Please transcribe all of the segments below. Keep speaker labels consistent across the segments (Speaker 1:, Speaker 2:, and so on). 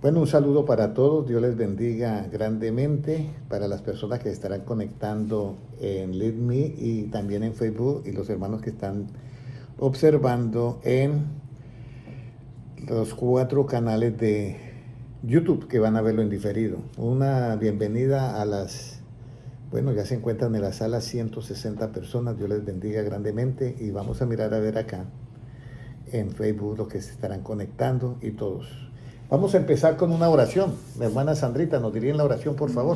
Speaker 1: Bueno, un saludo para todos, Dios les bendiga grandemente, para las personas que estarán conectando en LeadMe y también en Facebook y los hermanos que están observando en los 4 canales de YouTube que van a verlo en diferido. Una bienvenida a bueno, ya se encuentran en la sala 160 personas, Dios les bendiga grandemente y vamos a mirar a ver acá en Facebook los que se estarán conectando y todos. Vamos a empezar con una oración. Mi hermana Sandrita, ¿nos diría en la oración, por favor?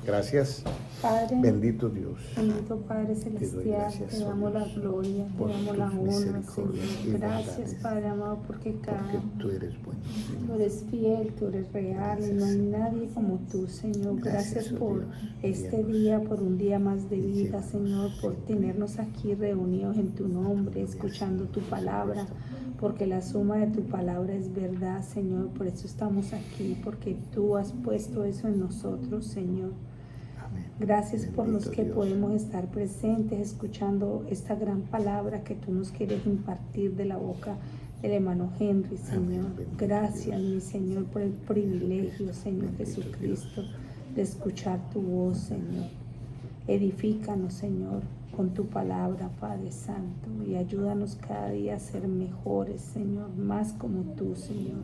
Speaker 1: Gracias.
Speaker 2: Padre,
Speaker 1: bendito Dios.
Speaker 2: bendito Padre
Speaker 1: Te doy
Speaker 2: Celestial,
Speaker 1: gracias,
Speaker 2: te damos la gloria, te
Speaker 1: por
Speaker 2: damos la
Speaker 1: tus
Speaker 2: honra,
Speaker 1: misericordias y
Speaker 2: Señor. Gracias,
Speaker 1: bondades,
Speaker 2: Padre amado, porque
Speaker 1: tú eres bueno,
Speaker 2: tú
Speaker 1: Señor.
Speaker 2: eres fiel, tú eres real y no hay nadie como tú, Señor. Gracias por
Speaker 1: Dios.
Speaker 2: este
Speaker 1: Guíanos.
Speaker 2: día, por un día más de vida,
Speaker 1: Llévanos,
Speaker 2: Señor, por
Speaker 1: Señor.
Speaker 2: tenernos aquí reunidos en tu nombre, escuchando tu palabra, porque la suma de tu palabra es verdad, Señor. Por eso estamos aquí, porque tú has puesto eso en nosotros, Señor.
Speaker 1: Amén.
Speaker 2: Gracias por los
Speaker 1: Bendito
Speaker 2: que
Speaker 1: Dios.
Speaker 2: podemos estar presentes escuchando esta gran palabra que tú nos quieres impartir de la boca del hermano Henry, Señor.
Speaker 1: Amén. Bendito
Speaker 2: Gracias,
Speaker 1: Dios.
Speaker 2: mi Señor, por el privilegio, Señor
Speaker 1: Bendito
Speaker 2: Jesucristo,
Speaker 1: Dios.
Speaker 2: de escuchar tu voz, Señor. Edifícanos, Señor, con tu palabra, Padre Santo, y ayúdanos cada día a ser mejores, Señor, más como tú, Señor.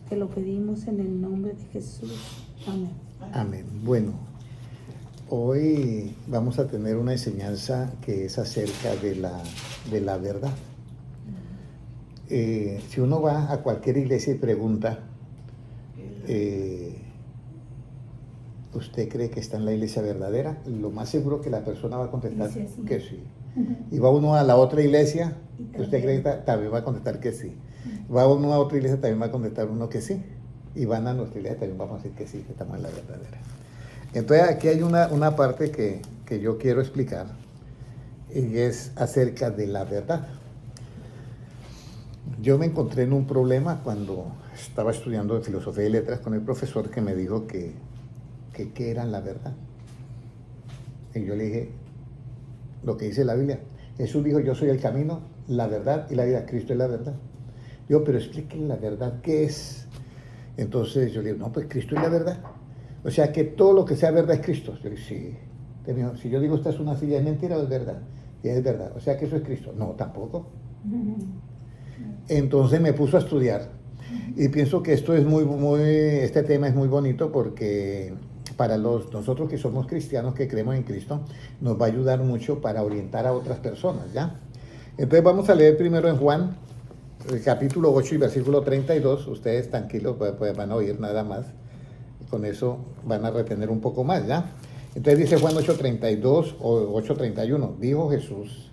Speaker 2: Te lo pedimos en el nombre de Jesús. Amén.
Speaker 1: Amén. Bueno, hoy vamos a tener una enseñanza que es acerca de la verdad. Si uno va a cualquier iglesia y pregunta, ¿usted cree que está en la iglesia verdadera? Lo más seguro que la persona va a contestar
Speaker 2: Dice sí.
Speaker 1: que sí. Y va uno a la otra iglesia, ¿usted cree que también va a contestar que sí? Va uno a otra iglesia, también va a contestar uno que sí. Y van a nuestra iglesia, también vamos a decir que sí, que estamos en la verdadera. Entonces aquí hay una parte que yo quiero explicar, y es acerca de la verdad. Yo me encontré en un problema cuando estaba estudiando filosofía y letras con el profesor que me dijo que qué era la verdad. Y yo le dije lo que dice la Biblia. Jesús dijo, yo soy el camino, la verdad y la vida. Cristo es la verdad. Yo, pero expliquen la verdad, ¿qué es? Entonces yo le digo, no, pues Cristo es la verdad. O sea que todo lo que sea verdad es Cristo. Yo le digo, sí. Te dijo, si yo digo esta es una silla, ¿es mentira o es verdad? Y es verdad. O sea que eso es Cristo. No, tampoco. Entonces me puso a estudiar. Y pienso que esto es este tema es muy bonito porque para nosotros que somos cristianos, que creemos en Cristo, nos va a ayudar mucho para orientar a otras personas, ¿ya? Entonces vamos a leer primero en Juan, el capítulo 8 y versículo 32. Ustedes tranquilos, pues van a oír nada más. Con eso van a retener un poco más, ¿ya? Entonces dice Juan 8:32 o 8:31. Dijo Jesús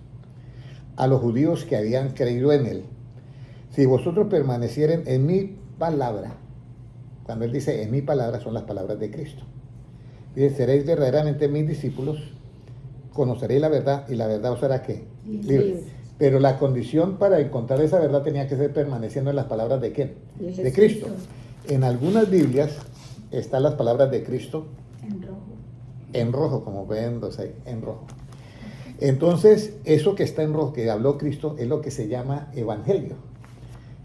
Speaker 1: a los judíos que habían creído en él, si vosotros permanecieren en mi palabra, cuando él dice en mi palabra son las palabras de Cristo, dice, seréis verdaderamente mis discípulos, conoceréis la verdad y la verdad os hará ¿qué? Libres. Pero la condición para encontrar esa verdad tenía que ser permaneciendo en las palabras de ¿quién? De Cristo. En algunas Biblias están las palabras de Cristo en rojo, como ven los ahí, en rojo. Entonces, eso que está en rojo, que habló Cristo, es lo que se llama evangelio.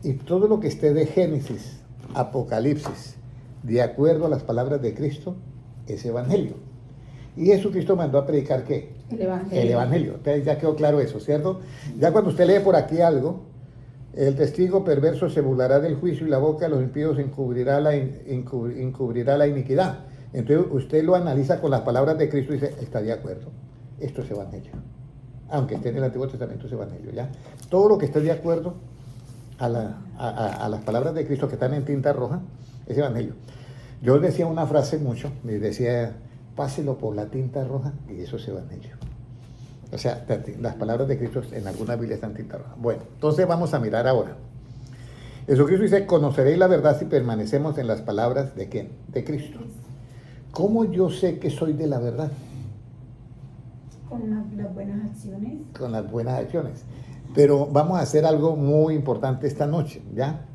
Speaker 1: Y todo lo que esté de Génesis, Apocalipsis, de acuerdo a las palabras de Cristo, es evangelio. Y Jesucristo mandó a predicar ¿qué? El evangelio. Entonces ya quedó claro eso, ¿cierto? Ya cuando usted lee por aquí algo, el testigo perverso se burlará del juicio y la boca de los impíos encubrirá la iniquidad. Entonces usted lo analiza con las palabras de Cristo y dice, está de acuerdo, esto es evangelio. Aunque esté en el Antiguo Testamento es evangelio, ¿ya? Todo lo que esté de acuerdo a las palabras de Cristo que están en tinta roja es evangelio. Yo decía una frase mucho, me decía, páselo por la tinta roja y eso es evangelio. O sea, las palabras de Cristo en alguna Biblia están en tinta roja. Bueno, entonces vamos a mirar ahora. Jesucristo dice, conoceréis la verdad si permanecemos en las palabras de ¿quién? De Cristo. ¿Cómo yo sé que soy de la verdad?
Speaker 2: Con las buenas acciones.
Speaker 1: Con las buenas acciones. Pero vamos a hacer algo muy importante esta noche, ¿ya?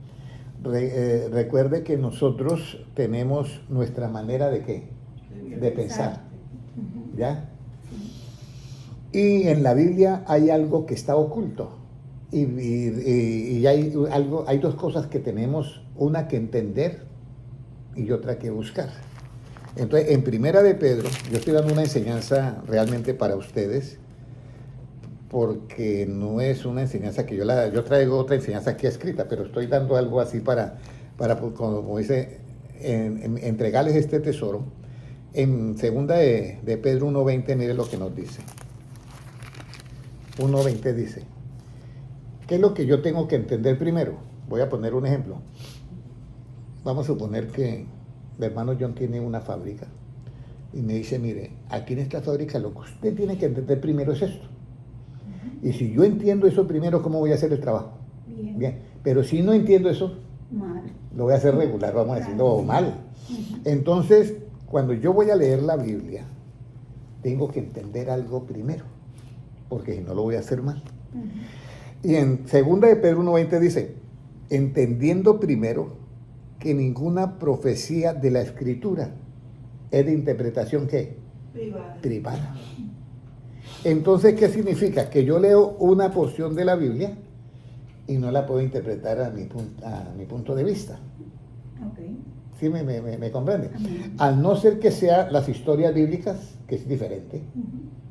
Speaker 1: Recuerde que nosotros tenemos nuestra manera de ¿qué? De pensar, ¿ya? Y en la Biblia hay algo que está oculto. Y hay dos cosas que tenemos, una que entender y otra que buscar. Entonces, en Primera de Pedro, yo estoy dando una enseñanza realmente para ustedes, porque no es una enseñanza que yo traigo otra enseñanza aquí escrita, pero estoy dando algo así para como dice, entregarles este tesoro. En segunda de Pedro 1.20, mire lo que nos dice. 1.20 dice, ¿qué es lo que yo tengo que entender primero? Voy a poner un ejemplo. Vamos a suponer que el hermano John tiene una fábrica y me dice, mire, aquí en esta fábrica lo que usted tiene que entender primero es esto. Y si yo entiendo eso primero, ¿cómo voy a hacer el trabajo? Bien. Pero si no entiendo eso, mal. Lo voy a hacer regular, vamos a decirlo mal. Entonces, cuando yo voy a leer la Biblia, tengo que entender algo primero, porque si no lo voy a hacer mal. Y en segunda de Pedro 1.20 dice, entendiendo primero que ninguna profecía de la Escritura es de interpretación, ¿qué? Privada. Entonces, ¿qué significa? Que yo leo una porción de la Biblia y no la puedo interpretar a mi punto de vista. Okay. ¿Sí me comprende? Al no ser que sea las historias bíblicas, que es diferente.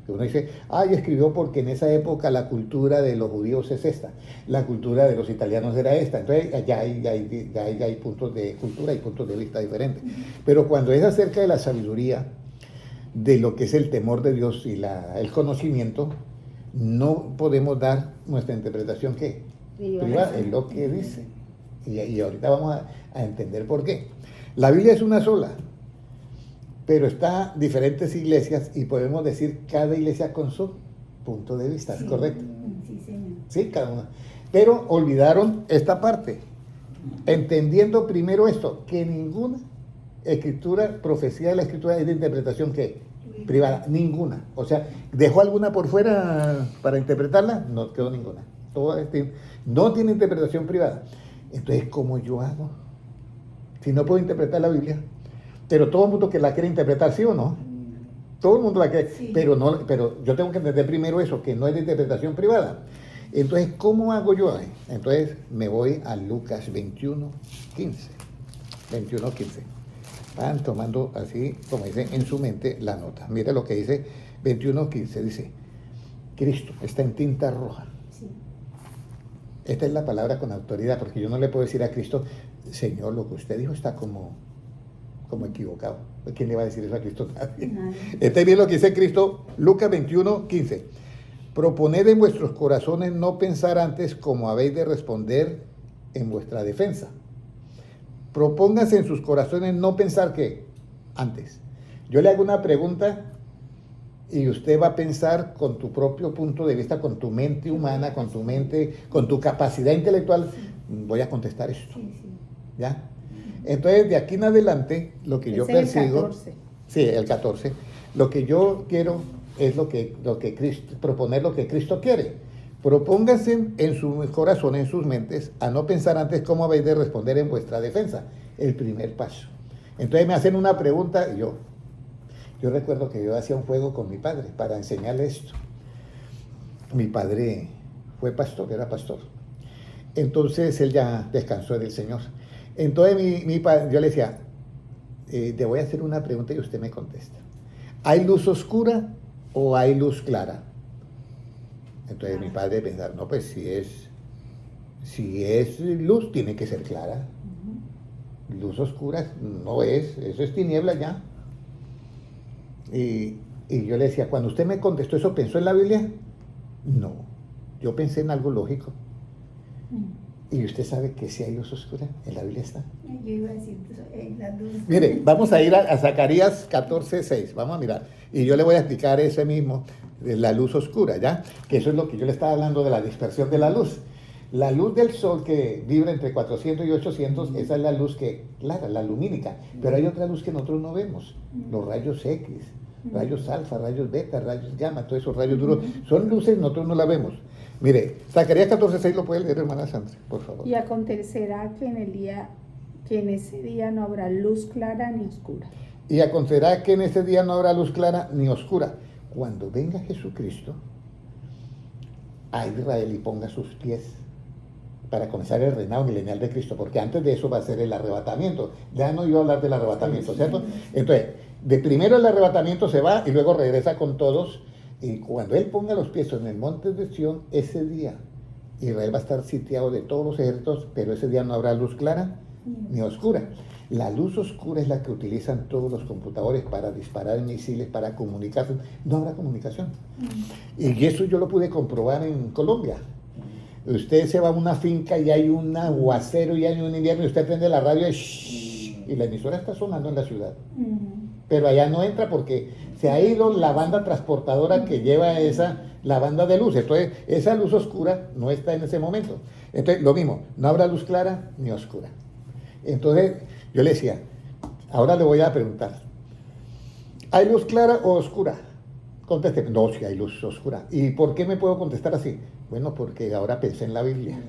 Speaker 1: Uno dice, escribió porque en esa época la cultura de los judíos es esta, la cultura de los italianos era esta. Entonces ya hay puntos de cultura y puntos de vista diferentes. Pero cuando es acerca de la sabiduría, de lo que es el temor de Dios y el conocimiento, no podemos dar nuestra interpretación, ¿qué? Privada, es lo que dice. Y ahorita vamos a entender por qué. La Biblia es una sola, pero está diferentes iglesias y podemos decir cada iglesia con su punto de vista, ¿es correcto? Sí, señor. Sí, cada una. Pero olvidaron esta parte, entendiendo primero esto, que ninguna escritura, profecía de la escritura es de interpretación, ¿qué? Privada, ninguna. O sea, ¿dejó alguna por fuera para interpretarla? No quedó ninguna. Todo no tiene interpretación privada. Entonces, ¿cómo yo hago? Si no puedo interpretar la Biblia, pero todo el mundo que la quiere interpretar, ¿sí o no? Todo el mundo la quiere, sí. pero yo tengo que entender primero eso, que no es de interpretación privada. Entonces, ¿cómo hago yo? Entonces, me voy a Lucas 21.15. 21.15. Van tomando así, como dicen, en su mente la nota. Mire lo que dice 21.15. Dice, Cristo está en tinta roja. Sí. Esta es la palabra con autoridad, porque yo no le puedo decir a Cristo, Señor, lo que usted dijo está como equivocado. ¿Quién le va a decir eso a Cristo? Nadie. Este es bien lo que dice Cristo, Lucas 21.15. Proponed en vuestros corazones no pensar antes como habéis de responder en vuestra defensa. Propóngase en sus corazones no pensar ¿qué? Antes. Yo le hago una pregunta y usted va a pensar con tu propio punto de vista, con tu mente humana, con tu mente, con tu capacidad intelectual. Voy a contestar esto. Sí. ¿Ya? Entonces, de aquí en adelante, lo que yo persigo... El 14. Sí, el 14. Lo que yo quiero es proponer lo que Cristo quiere. Propónganse en sus corazones, en sus mentes, a no pensar antes cómo habéis de responder en vuestra defensa. El primer paso. Entonces me hacen una pregunta y yo recuerdo que yo hacía un juego con mi padre para enseñarle esto. Mi padre fue pastor, era pastor. Entonces él ya descansó del Señor. Entonces mi padre, yo le decía, te voy a hacer una pregunta y usted me contesta. ¿Hay luz oscura o hay luz clara? Entonces mi padre pensaba, no, pues si es luz, tiene que ser clara. Luz oscura no es, eso es tiniebla ya. Y yo le decía, cuando usted me contestó eso, ¿pensó en la Biblia? No, yo pensé en algo lógico. Y usted sabe que si hay luz oscura, en la Biblia está. Yo iba a decir, la luz. Mire, vamos a ir a Zacarías 14:6, vamos a mirar. Y yo le voy a explicar ese mismo, de la luz oscura, ¿ya? Que eso es lo que yo le estaba hablando de la dispersión de la luz. La luz del sol que vibra entre 400 y 800, esa es la luz la lumínica. Pero hay otra luz que nosotros no vemos, los rayos X, rayos alfa, rayos beta, rayos gamma, todos esos rayos duros. Son luces, nosotros no la vemos. Mire, Zacarías 14:6 lo puede leer, hermana Sandra, por favor.
Speaker 2: Y acontecerá que en ese día no habrá luz clara ni oscura.
Speaker 1: Y acontecerá que en ese día no habrá luz clara ni oscura. Cuando venga Jesucristo a Israel y ponga sus pies para comenzar el reinado milenial de Cristo, porque antes de eso va a ser el arrebatamiento. Ya no iba a hablar del arrebatamiento, ¿cierto? Entonces, de primero el arrebatamiento se va y luego regresa con todos, y cuando Él ponga los pies en el monte de Sión, ese día Israel va a estar sitiado de todos los ejércitos, pero ese día no habrá luz clara ni oscura. La luz oscura es la que utilizan todos los computadores para disparar misiles, para comunicarse. No habrá comunicación. Y eso yo lo pude comprobar en Colombia. Usted se va a una finca y hay un aguacero y hay un invierno y usted prende la radio y la emisora está sonando en la ciudad. Pero allá no entra porque se ha ido la banda transportadora que lleva la banda de luz. Entonces, esa luz oscura no está en ese momento. Entonces, lo mismo, no habrá luz clara ni oscura. Entonces, yo le decía, ahora le voy a preguntar, ¿hay luz clara o oscura? Conteste, no, si hay luz oscura. ¿Y por qué me puedo contestar así? Bueno, porque ahora pensé en la Biblia.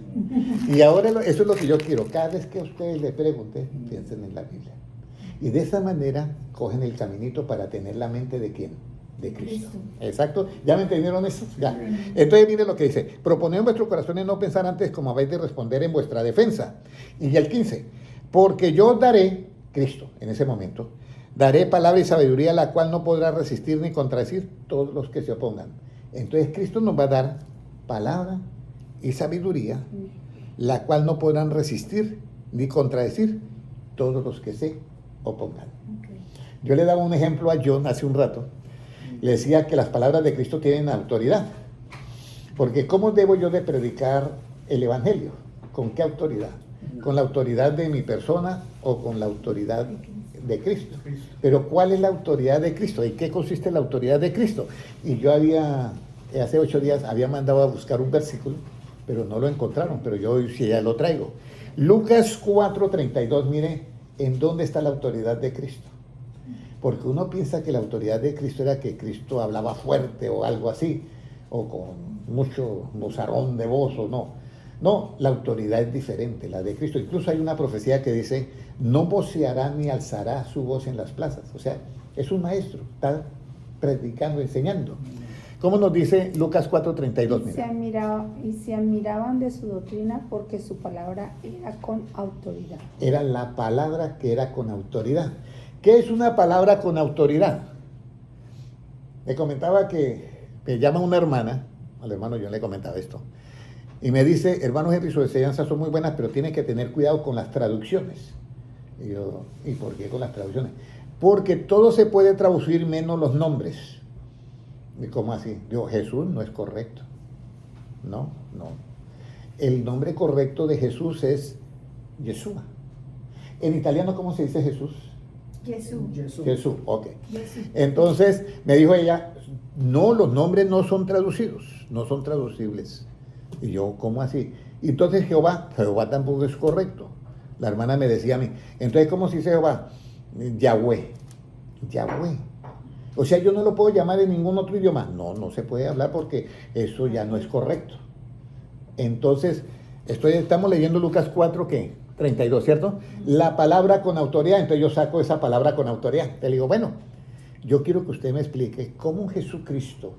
Speaker 1: Y ahora eso es lo que yo quiero. Cada vez que a ustedes le pregunten, piensen en la Biblia. Y de esa manera cogen el caminito para tener la mente de ¿quién? De Cristo. Exacto. ¿Ya me entendieron eso? Ya. Entonces miren lo que dice. Proponed en vuestros corazones no pensar antes como habéis de responder en vuestra defensa. Y el 15. Porque yo os daré, Cristo, en ese momento, daré palabra y sabiduría, la cual no podrá resistir ni contradecir todos los que se opongan. Entonces Cristo nos va a dar palabra y sabiduría, la cual no podrán resistir ni contradecir todos los que se opongan. Yo le daba un ejemplo a John hace un rato. Le decía que las palabras de Cristo tienen autoridad. Porque ¿cómo debo yo de predicar el Evangelio? ¿Con qué autoridad? ¿Con la autoridad de mi persona o con la autoridad de Cristo? Pero ¿cuál es la autoridad de Cristo? ¿Y qué consiste la autoridad de Cristo? Y yo hace 8 días había mandado a buscar un versículo, pero no lo encontraron, pero yo hoy sí ya lo traigo. Lucas 4:32, mire, ¿en dónde está la autoridad de Cristo? Porque uno piensa que la autoridad de Cristo era que Cristo hablaba fuerte o algo así, o con mucho vozarrón de voz o no. No, la autoridad es diferente, la de Cristo. Incluso hay una profecía que dice, no voceará ni alzará su voz en las plazas. O sea, es un maestro, está predicando, enseñando. ¿Cómo nos dice Lucas 4:32?
Speaker 2: Y se admiraban de su doctrina porque su palabra era con autoridad.
Speaker 1: Era la palabra que era con autoridad. ¿Qué es una palabra con autoridad? Me comentaba que me llama una hermana, al hermano yo le comentaba esto, y me dice, hermano Henry, sus enseñanzas son muy buenas, pero tiene que tener cuidado con las traducciones. Y yo, ¿y por qué con las traducciones? Porque todo se puede traducir menos los nombres. ¿Y cómo así? Digo, Jesús no es correcto. No. El nombre correcto de Jesús es Yeshua. En italiano, ¿cómo se dice Jesús? Jesús, ok. Jesús. Entonces, me dijo ella, no, los nombres no son traducidos, no son traducibles. Y yo, ¿cómo así? Y entonces Jehová tampoco es correcto. La hermana me decía a mí, entonces, ¿cómo se dice Jehová? Yahweh. O sea, yo no lo puedo llamar en ningún otro idioma. No se puede hablar porque eso ya no es correcto. Entonces, estamos leyendo Lucas 4, ¿qué? 32, ¿cierto? La palabra con autoridad. Entonces yo saco esa palabra con autoridad. Te digo, bueno, yo quiero que usted me explique cómo Jesucristo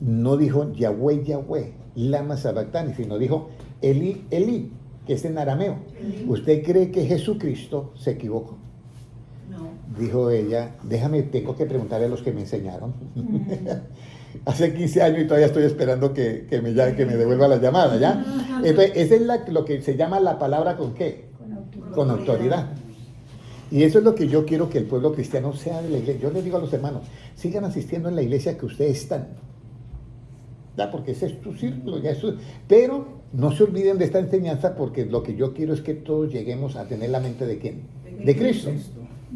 Speaker 1: no dijo Yahweh, lama sabactani, sino dijo Eli, Eli, que es en arameo. ¿Usted cree que Jesucristo se equivocó? No. Dijo ella, tengo que preguntarle a los que me enseñaron. Hace 15 años y todavía estoy esperando que me devuelva la llamada, ¿ya? Entonces, esa es lo que se llama la palabra ¿con qué? Con autoridad. Y eso es lo que yo quiero que el pueblo cristiano sea de la iglesia. Yo les digo a los hermanos, sigan asistiendo en la iglesia que ustedes están. ¿Ya? Porque ese es tu círculo, pero no se olviden de esta enseñanza porque lo que yo quiero es que todos lleguemos a tener la mente ¿de quién? De Cristo.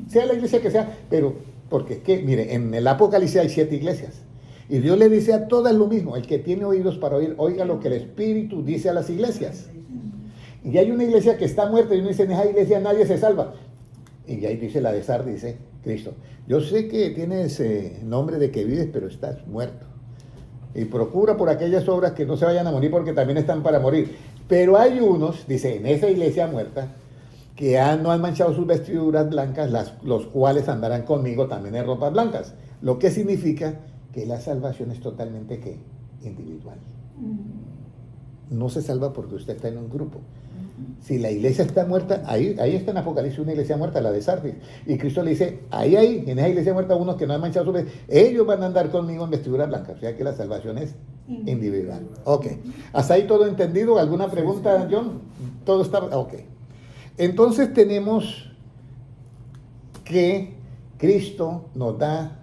Speaker 1: Sea la iglesia que sea, pero porque, mire, en el Apocalipsis hay 7 iglesias. Y Dios le dice a todas lo mismo, el que tiene oídos para oír, oiga lo que el Espíritu dice a las iglesias. Y hay una iglesia que está muerta y uno dice, en esa iglesia nadie se salva. Y ahí dice la de Sardis, dice Cristo, yo sé que tienes nombre de que vives, pero estás muerto. Y procura por aquellas obras que no se vayan a morir porque también están para morir. Pero hay unos, dice, en esa iglesia muerta, que no han manchado sus vestiduras blancas, los cuales andarán conmigo también en ropas blancas. Lo que significa que la salvación es totalmente individual. no se salva porque usted está en un grupo. Si la iglesia está muerta, ahí está en Apocalipsis una iglesia muerta, la de Sardis. Y Cristo le dice, ahí, en esa iglesia muerta, unos que no han manchado su vestido, ellos van a andar conmigo en vestidura blanca. O sea que la salvación es individual. Ok. ¿Hasta ahí todo entendido? ¿Alguna pregunta, John? Todo está... Ok. Entonces tenemos que Cristo nos da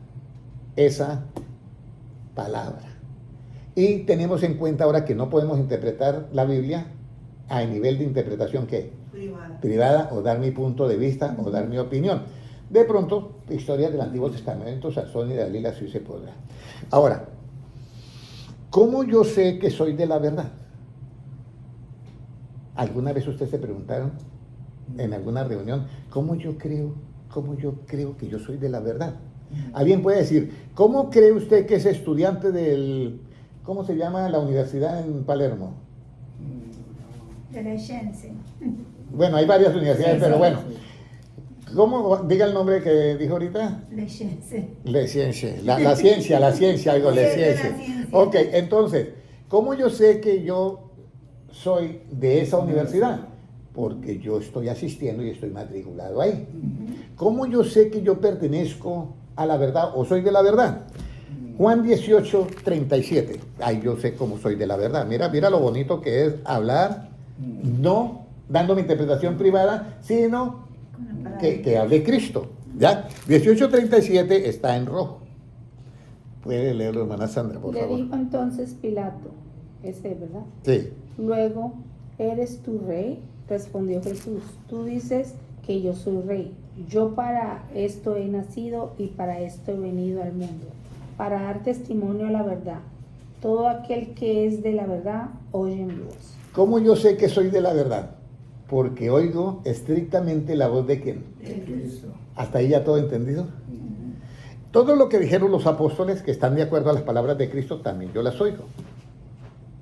Speaker 1: esa palabra. Y tenemos en cuenta ahora que no podemos interpretar la Biblia a nivel de interpretación ¿qué? Privada, o dar mi punto de vista, o dar mi opinión. De pronto, historias del Antiguo Testamento, Sansón y Dalila, sí se podrá. Ahora, ¿cómo yo sé que soy de la verdad? ¿Alguna vez ustedes se preguntaron en alguna reunión, ¿cómo yo creo que yo soy de la verdad? Alguien puede decir, ¿cómo cree usted que es estudiante del, ¿cómo se llama la universidad en Palermo?
Speaker 2: De la Scienze.
Speaker 1: Bueno, hay varias universidades,
Speaker 2: Sí,
Speaker 1: pero
Speaker 2: sí.
Speaker 1: bueno. ¿Cómo? Diga el nombre que dijo ahorita.
Speaker 2: La Scienze.
Speaker 1: La ciencia, la ciencia, algo, la ciencia. Ok, entonces, ¿cómo yo sé que yo soy de esa universidad? Porque yo estoy asistiendo y estoy matriculado ahí. ¿Cómo yo sé que yo pertenezco a la verdad o soy de la verdad? Juan 18:37. Ay, yo sé cómo soy de la verdad. Mira lo bonito que es hablar, no dando mi interpretación privada, sino que hable Cristo. ¿Ya? 18:37 está en rojo. Puede leerlo, hermana Sandra, por
Speaker 2: Le
Speaker 1: favor.
Speaker 2: dijo entonces Pilato, ese, ¿verdad?
Speaker 1: Sí.
Speaker 2: Luego, ¿eres tu rey? Respondió Jesús, tú dices que yo soy rey. Yo para esto he nacido y para esto he venido al mundo, para dar testimonio a la verdad. Todo aquel que es de la verdad oye mi voz.
Speaker 1: ¿Cómo yo sé que soy de la verdad? Porque oigo estrictamente la voz de ¿quién?
Speaker 3: De Cristo.
Speaker 1: ¿Hasta ahí ya todo entendido? Todo lo que dijeron los apóstoles que están de acuerdo a las palabras de Cristo, también yo las oigo.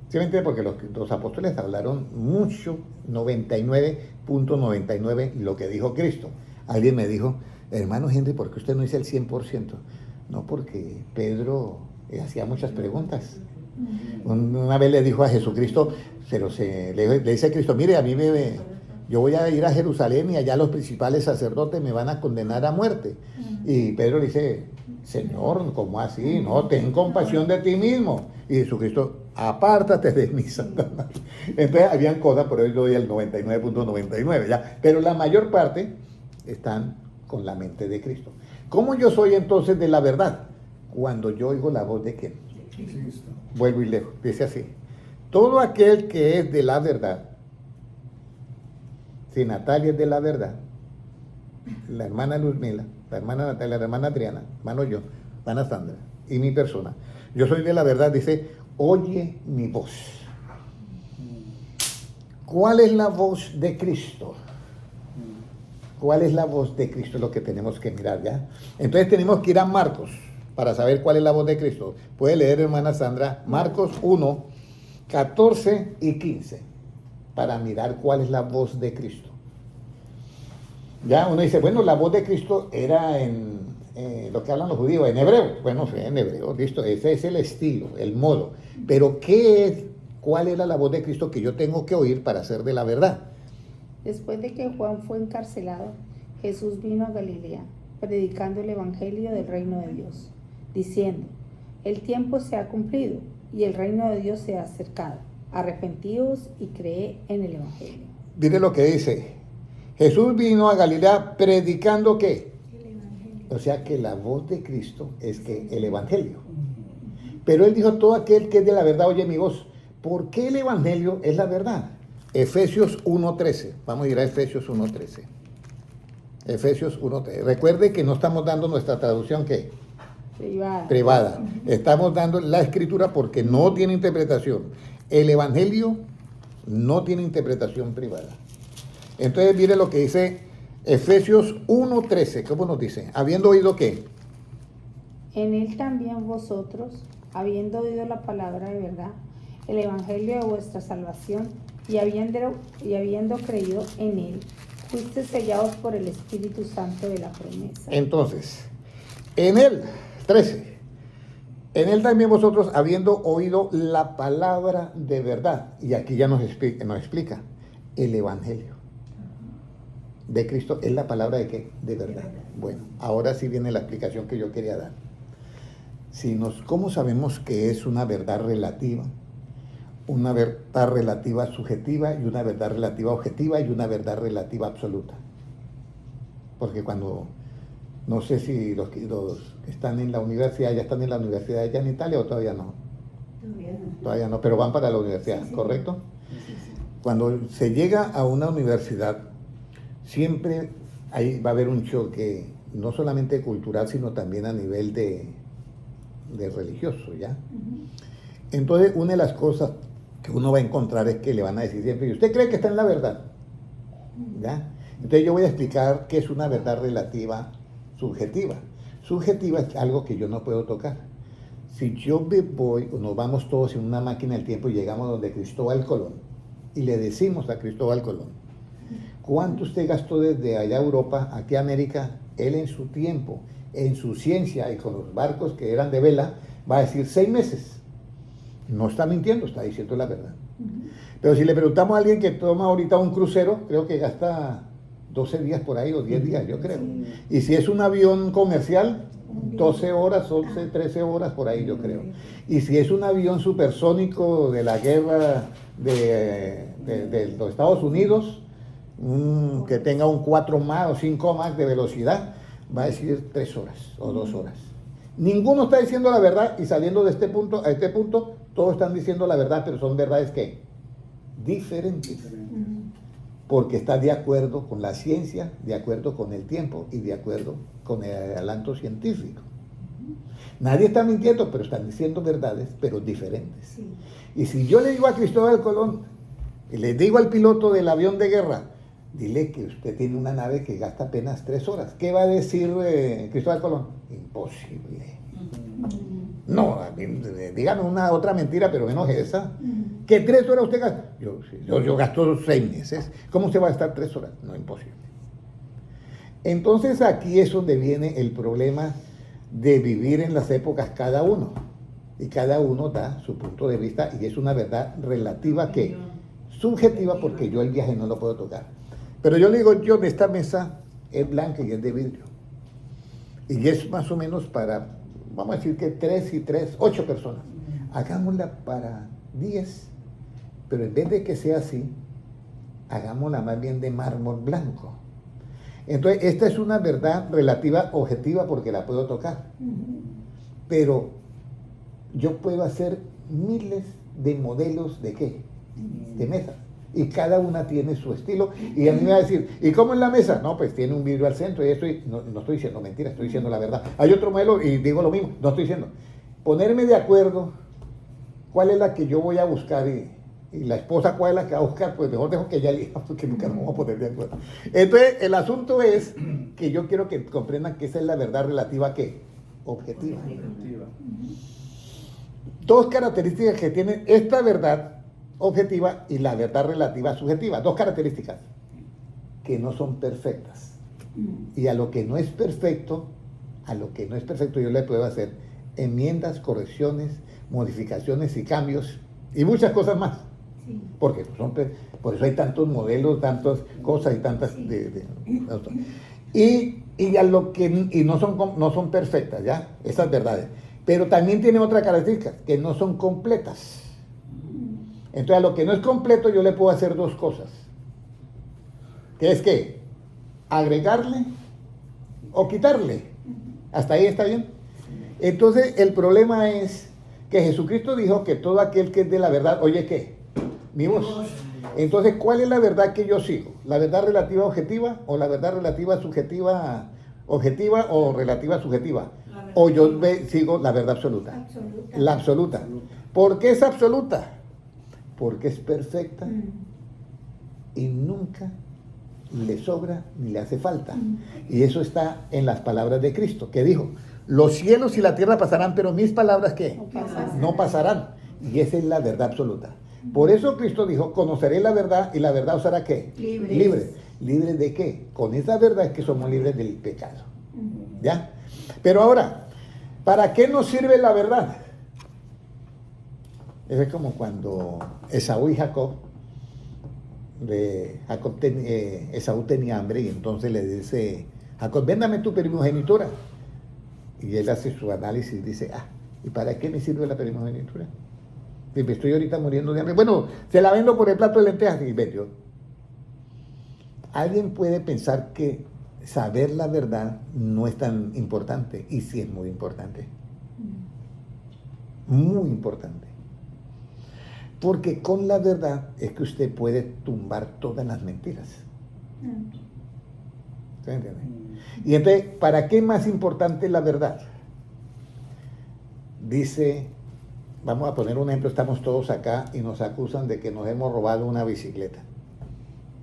Speaker 1: ¿Sí me entiende? Porque los apóstoles hablaron mucho, 99.99, lo que dijo Cristo. Alguien me dijo, hermano Henry, ¿por qué usted no dice el 100%? No, porque Pedro hacía muchas preguntas. Una vez le dijo a Jesucristo, pero le dice a Cristo, mire, yo voy a ir a Jerusalén y allá los principales sacerdotes me van a condenar a muerte. Y Pedro le dice, Señor, ¿cómo así? No, ten compasión de ti mismo. Y Jesucristo, apártate de mí, Satanás. Entonces habían cosas, pero hoy doy el 99.99, ¿ya? Pero la mayor parte están con la mente de Cristo. ¿Cómo yo soy entonces de la verdad? Cuando yo oigo la voz de ¿quién?
Speaker 3: Cristo.
Speaker 1: Vuelvo y leo, dice así. Todo aquel que es de la verdad, si Natalia es de la verdad, la hermana Luzmila, la hermana Natalia, la hermana Adriana, hermano yo, hermana Sandra y mi persona, yo soy de la verdad, dice, oye mi voz. ¿Cuál es la voz de Cristo? ¿Cuál es la voz de Cristo? Es lo que tenemos que mirar, ¿ya? Entonces tenemos que ir a Marcos para saber cuál es la voz de Cristo. Puede leer, hermana Sandra, Marcos 1, 14 y 15, para mirar cuál es la voz de Cristo. Ya uno dice, bueno, la voz de Cristo era en lo que hablan los judíos, en hebreo. Bueno, sí, en hebreo, listo, ese es el estilo, el modo. Pero ¿cuál era la voz de Cristo que yo tengo que oír para ser de la verdad?
Speaker 2: Después de que Juan fue encarcelado, Jesús vino a Galilea, predicando el evangelio del reino de Dios, diciendo, el tiempo se ha cumplido y el reino de Dios se ha acercado. Arrepentíos y cree en el evangelio.
Speaker 1: Mire lo que dice. Jesús vino a Galilea predicando ¿qué?
Speaker 2: El evangelio.
Speaker 1: O sea que la voz de Cristo es que el evangelio. Pero él dijo, todo aquel que es de la verdad oye mi voz. ¿Por qué el evangelio es la verdad? Efesios 1:13. Vamos a ir a Efesios 1:13. Efesios 1:13. Recuerde que no estamos dando nuestra traducción ¿qué? Privada. Estamos dando la escritura porque no tiene interpretación. El evangelio no tiene interpretación privada. Entonces mire lo que dice Efesios 1:13. ¿Cómo nos dice? Habiendo oído ¿qué?
Speaker 2: En él también vosotros, habiendo oído la palabra de verdad, el evangelio de vuestra salvación, y habiendo creído en él, fuiste sellados por el Espíritu Santo de la promesa.
Speaker 1: Entonces, en él, 13, En él también vosotros, habiendo oído la palabra de verdad, y aquí ya nos explica el evangelio de Cristo, es la palabra de qué, de verdad. Bueno, ahora sí viene la explicación que yo quería dar. ¿Cómo sabemos que es una verdad relativa? Una verdad relativa subjetiva y una verdad relativa objetiva y una verdad relativa absoluta. Porque cuando, no sé si los que están en la universidad, ya están en la universidad allá en Italia o todavía no. Todavía no, pero van para la universidad, sí, ¿correcto? Sí. Cuando se llega a una universidad, siempre ahí va a haber un choque, no solamente cultural, sino también a nivel de religioso, ¿ya? Entonces, una de las cosas que uno va a encontrar es que le van a decir siempre, ¿y usted cree que está en la verdad? ¿Ya? Entonces yo voy a explicar qué es una verdad relativa subjetiva. Subjetiva es algo que yo no puedo tocar. Si yo me voy, o nos vamos todos en una máquina del tiempo y llegamos donde Cristóbal Colón, y le decimos a Cristóbal Colón, ¿cuánto usted gastó desde allá a Europa, aquí a América? Él en su tiempo, en su ciencia y con los barcos que eran de vela, va a decir 6 meses. No está mintiendo, está diciendo la verdad. Pero si le preguntamos a alguien que toma ahorita un crucero, creo que gasta 12 días por ahí o 10 días, yo creo. Y si es un avión comercial, 12 horas, 11, 13 horas por ahí, yo creo. Y si es un avión supersónico de la guerra de los Estados Unidos, que tenga un 4 más o 5 más de velocidad, va a decir 3 horas o 2 horas. Ninguno está diciendo la verdad, y saliendo de este punto a este punto, todos están diciendo la verdad, pero son verdades ¿qué? Diferentes. Porque está de acuerdo con la ciencia, de acuerdo con el tiempo y de acuerdo con el adelanto científico. Nadie está mintiendo, pero están diciendo verdades, pero diferentes. Sí. Y si yo le digo a Cristóbal Colón, y le digo al piloto del avión de guerra, dile que usted tiene una nave que gasta apenas 3 horas. ¿Qué va a decir Cristóbal Colón? Imposible. No, dígame una otra mentira, pero menos esa. ¿Qué 3 horas usted gasta? Yo gasto 6 meses. ¿Cómo usted va a gastar 3 horas? No, imposible. Entonces aquí es donde viene el problema de vivir en las épocas cada uno. Y cada uno da su punto de vista y es una verdad relativa que subjetiva, porque yo el viaje no lo puedo tocar. Pero yo le digo, esta mesa es blanca y es de vidrio. Y es más o menos para, vamos a decir que 3 y 3, 8 personas. Hagámosla para 10, pero en vez de que sea así, hagámosla más bien de mármol blanco. Entonces, esta es una verdad relativa objetiva porque la puedo tocar. Pero yo puedo hacer miles de modelos de ¿qué? De mesas. Y cada una tiene su estilo. Y a mí me va a decir, ¿y cómo es la mesa? No, pues tiene un vidrio al centro. Y no estoy diciendo mentira, estoy diciendo la verdad. Hay otro modelo y digo lo mismo. No estoy diciendo. Ponerme de acuerdo, ¿cuál es la que yo voy a buscar? Y la esposa, ¿cuál es la que va a buscar? Pues mejor dejo que ella elija, porque nunca nos vamos a poner de acuerdo. Entonces, el asunto es que yo quiero que comprendan que esa es la verdad relativa, ¿qué? Objetiva. Dos características que tiene esta verdad objetiva y la verdad relativa subjetiva. 2 características que no son perfectas. Y a lo que no es perfecto, yo le puedo hacer enmiendas, correcciones, modificaciones y cambios y muchas cosas más. Sí. Porque por eso hay tantos modelos, tantas cosas y tantas y no son perfectas, ¿ya? Esas verdades. Pero también tienen otra característica, que no son completas. Entonces, a lo que no es completo, yo le puedo hacer 2 cosas. Que es que agregarle o quitarle. ¿Hasta ahí está bien? Entonces, el problema es que Jesucristo dijo que todo aquel que es de la verdad, oye, ¿qué? Mi voz. Entonces, ¿cuál es la verdad que yo sigo? ¿La verdad relativa objetiva o la verdad relativa subjetiva objetiva o relativa subjetiva? O yo sigo la verdad absoluta. La absoluta. ¿Por qué es absoluta? Porque es perfecta y nunca le sobra ni le hace falta. Y eso está en las palabras de Cristo, que dijo, los cielos y la tierra pasarán, pero mis palabras, ¿qué? No pasarán. Y esa es la verdad absoluta. Por eso Cristo dijo, conoceré la verdad y la verdad os hará ¿qué? Libre. ¿Libres de qué? Con esa verdad es que somos libres del pecado. ¿Ya? Pero ahora, ¿para qué nos sirve la verdad? Eso es como cuando Esaú y Jacob, Esaú tenía hambre y entonces le dice, Jacob, véndame tu primogenitura. Y él hace su análisis y dice, ¿y para qué me sirve la primogenitura? Si me estoy ahorita muriendo de hambre. Bueno, se la vendo por el plato de lentejas y vendió. Alguien puede pensar que saber la verdad no es tan importante, y sí es muy importante. Muy importante. Porque con la verdad es que usted puede tumbar todas las mentiras. ¿Se entiende? Y entonces, ¿para qué es más importante la verdad? Dice, vamos a poner un ejemplo, estamos todos acá y nos acusan de que nos hemos robado una bicicleta.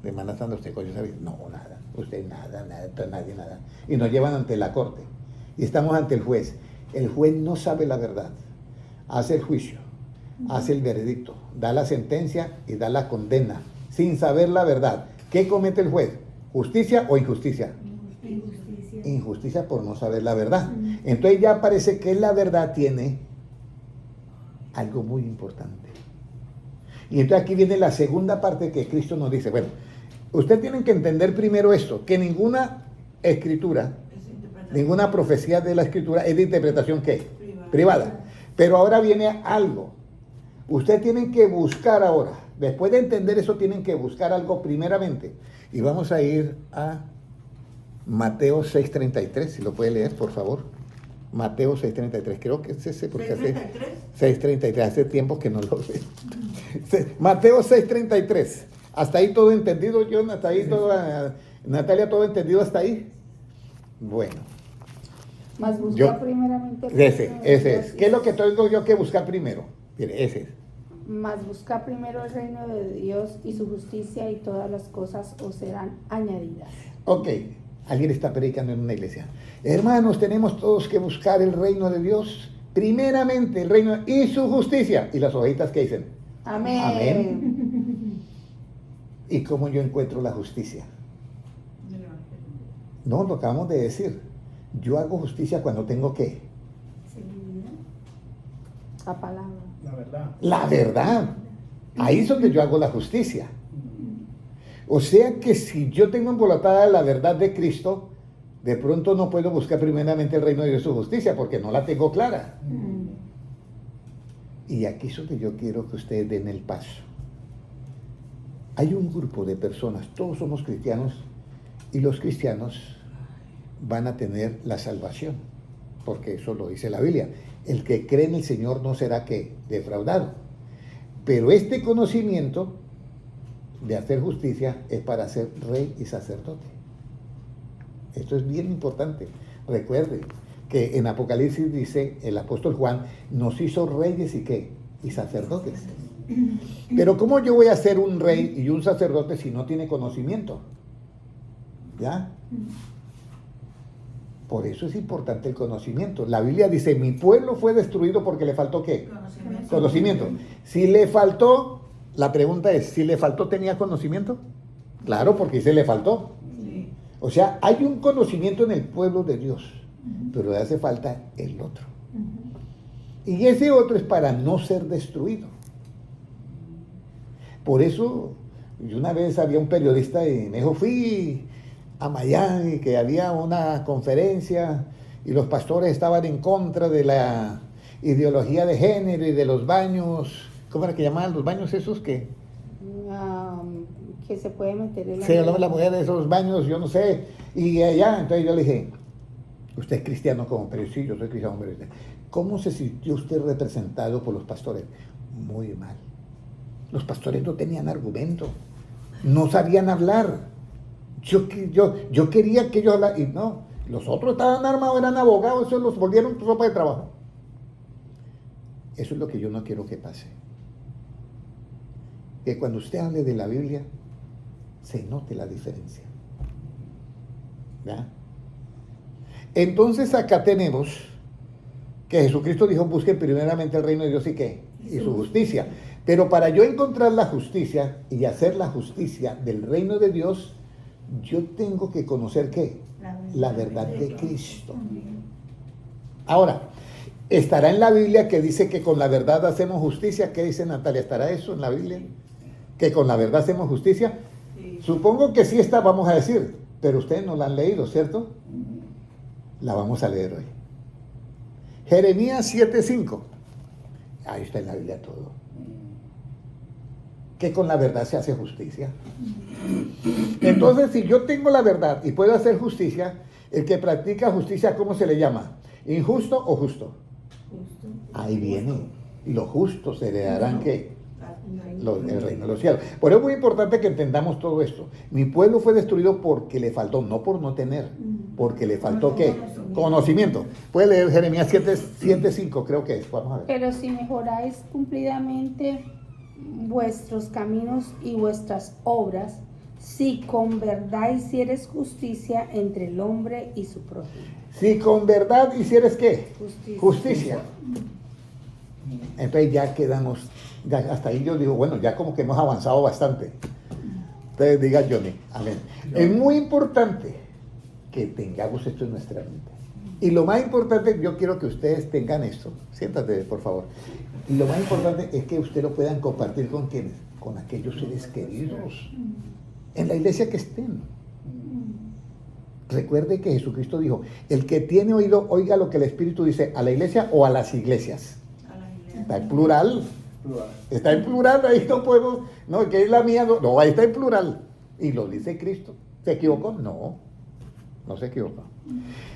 Speaker 1: Le mandan a usted con esa bicicleta. No, nada, usted nada, nadie nada. Y nos llevan ante la corte. Y estamos ante el juez. El juez no sabe la verdad. Hace el juicio, hace el veredicto, da la sentencia y da la condena, sin saber la verdad. ¿Qué comete el juez? ¿Justicia o injusticia? Injusticia. Injusticia por no saber la verdad. Entonces ya parece que la verdad tiene algo muy importante. Y entonces aquí viene la segunda parte que Cristo nos dice. Bueno, ustedes tienen que entender primero esto, que ninguna escritura, ninguna profecía de la escritura es de interpretación ¿qué? Privada. Pero ahora viene algo. Ustedes tienen que buscar ahora. Después de entender eso, tienen que buscar algo primeramente. Y vamos a ir a Mateo 6:33, si lo puede leer, por favor. Mateo 6:33. Creo que es ese, porque hace 6:33. Hace tiempo que no lo sé. Mateo 6:33. ¿Hasta ahí todo entendido, John? ¿Hasta ahí todo, Natalia, todo entendido hasta ahí? Bueno.
Speaker 2: Más buscar primeramente el
Speaker 1: ese es. ¿Qué es lo que tengo yo que buscar primero? Mire, ese es.
Speaker 2: Más buscar primero el reino de Dios y su justicia, y todas las cosas os serán añadidas.
Speaker 1: Ok, alguien está predicando en una iglesia. Hermanos, tenemos todos que buscar el reino de Dios. Primeramente el reino y su justicia. ¿Y las ovejitas qué dicen?
Speaker 2: Amén.
Speaker 1: Amén. ¿Y cómo yo encuentro la justicia? No, lo acabamos de decir. Yo hago justicia cuando tengo ¿qué?
Speaker 2: La palabra.
Speaker 3: La verdad.
Speaker 1: La verdad. Ahí es donde yo hago la justicia. O sea que si yo tengo embolatada la verdad de Cristo, de pronto no puedo buscar primeramente el reino de Dios y su justicia, porque no la tengo clara. Y aquí es donde yo quiero que ustedes den el paso. Hay un grupo de personas, todos somos cristianos, y los cristianos van a tener la salvación, porque eso lo dice la Biblia. El que cree en el Señor no será ¿qué? Defraudado. Pero este conocimiento de hacer justicia es para ser rey y sacerdote. Esto es bien importante. Recuerde que en Apocalipsis dice el apóstol Juan, nos hizo reyes y ¿qué? Y sacerdotes. Pero ¿cómo yo voy a ser un rey y un sacerdote si no tiene conocimiento? ¿Ya? Por eso es importante el conocimiento. La Biblia dice, mi pueblo fue destruido porque le faltó ¿qué? Conocimiento. Si le faltó, la pregunta es, ¿si le faltó tenía conocimiento? Claro, porque se le faltó.
Speaker 3: Sí.
Speaker 1: O sea, hay un conocimiento en el pueblo de Dios, pero le hace falta el otro. Y ese otro es para no ser destruido. Por eso, una vez había un periodista y me dijo, fui a Miami, que había una conferencia y los pastores estaban en contra de la ideología de género y de los baños. ¿Cómo era que llamaban los baños esos que?
Speaker 2: Que se puede meter en
Speaker 1: la mujer de esos baños, yo no sé. Y allá, entonces yo le dije, usted es cristiano como, pero sí, yo soy cristiano, pero ¿cómo se sintió usted representado por los pastores? Muy mal. Los pastores no tenían argumento, no sabían hablar. Yo quería que ellos hablaran, y no, los otros estaban armados, eran abogados, eso los volvieron ropa de trabajo. Eso es lo que yo no quiero que pase. Que cuando usted hable de la Biblia, se note la diferencia. ¿Ya? Entonces acá tenemos que Jesucristo dijo, busquen primeramente el reino de Dios y ¿qué? Y su justicia. Pero para yo encontrar la justicia y hacer la justicia del reino de Dios, yo tengo que conocer ¿qué? La verdad de Cristo. Ahora, ¿Estará en la Biblia que dice que con la verdad hacemos justicia? ¿Qué dice Natalia? ¿Estará eso en la Biblia? ¿Que con la verdad hacemos justicia?
Speaker 3: Sí.
Speaker 1: Supongo que sí está, vamos a decir, pero ustedes no la han leído, ¿cierto? La vamos a leer hoy. Jeremías 7:5. Ahí está en la Biblia todo. Que con la verdad se hace justicia. Entonces, si yo tengo la verdad y puedo hacer justicia, el que practica justicia, ¿cómo se le llama? ¿Injusto o justo?
Speaker 3: Justo.
Speaker 1: Ahí viene. Y los justos heredarán ¿qué?
Speaker 3: El
Speaker 1: El reino de los cielos. Por eso es muy importante que entendamos todo esto. Mi pueblo fue destruido porque le faltó, no por no tener, porque le faltó ¿qué? Conocimiento. Puede leer Jeremías 7:5, creo que es. Vamos a ver.
Speaker 2: Pero si mejoráis cumplidamente vuestros caminos y vuestras obras, si con verdad hicieres justicia entre el hombre y su prójimo.
Speaker 1: Si con verdad hicieres ¿qué?
Speaker 2: Justicia.
Speaker 1: Justicia. Entonces ya quedamos, ya hasta ahí yo digo, bueno, ya como que hemos avanzado bastante. Entonces diga Johnny, amén. Es muy importante que tengamos esto en nuestra mente. Y lo más importante, yo quiero que ustedes tengan esto. Siéntate, por favor. Y lo más importante es que ustedes lo puedan compartir con quienes, con aquellos seres queridos, en la iglesia que estén. Recuerde que Jesucristo dijo, el que tiene oído, oiga lo que el Espíritu dice a la iglesia o a las iglesias.
Speaker 3: A la iglesia.
Speaker 1: Está en plural. Está en plural, ahí no podemos, no, que es la mía, no, no, ahí está en plural. Y lo dice Cristo. ¿Se equivocó? No, no se equivocó.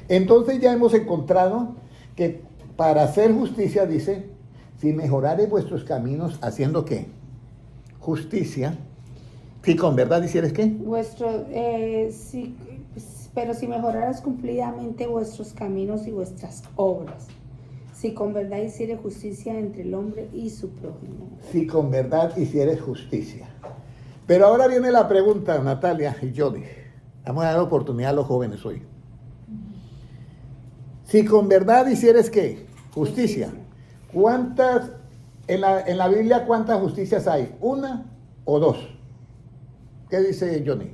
Speaker 1: Entonces ya hemos encontrado que para hacer justicia, dice, si mejorares vuestros caminos, ¿haciendo qué? Justicia. Si con verdad hicieres qué?
Speaker 2: Pero si mejoraras cumplidamente vuestros caminos y vuestras obras, si con verdad hicieres justicia entre el hombre y su prójimo.
Speaker 1: Si con verdad hicieres justicia. Pero ahora viene la pregunta, Natalia y Jody. Vamos a dar oportunidad a los jóvenes hoy. Si con verdad hicieres ¿qué? Justicia. ¿Cuántas, en la Biblia, cuántas justicias hay? ¿Una o dos? ¿Qué dice Johnny?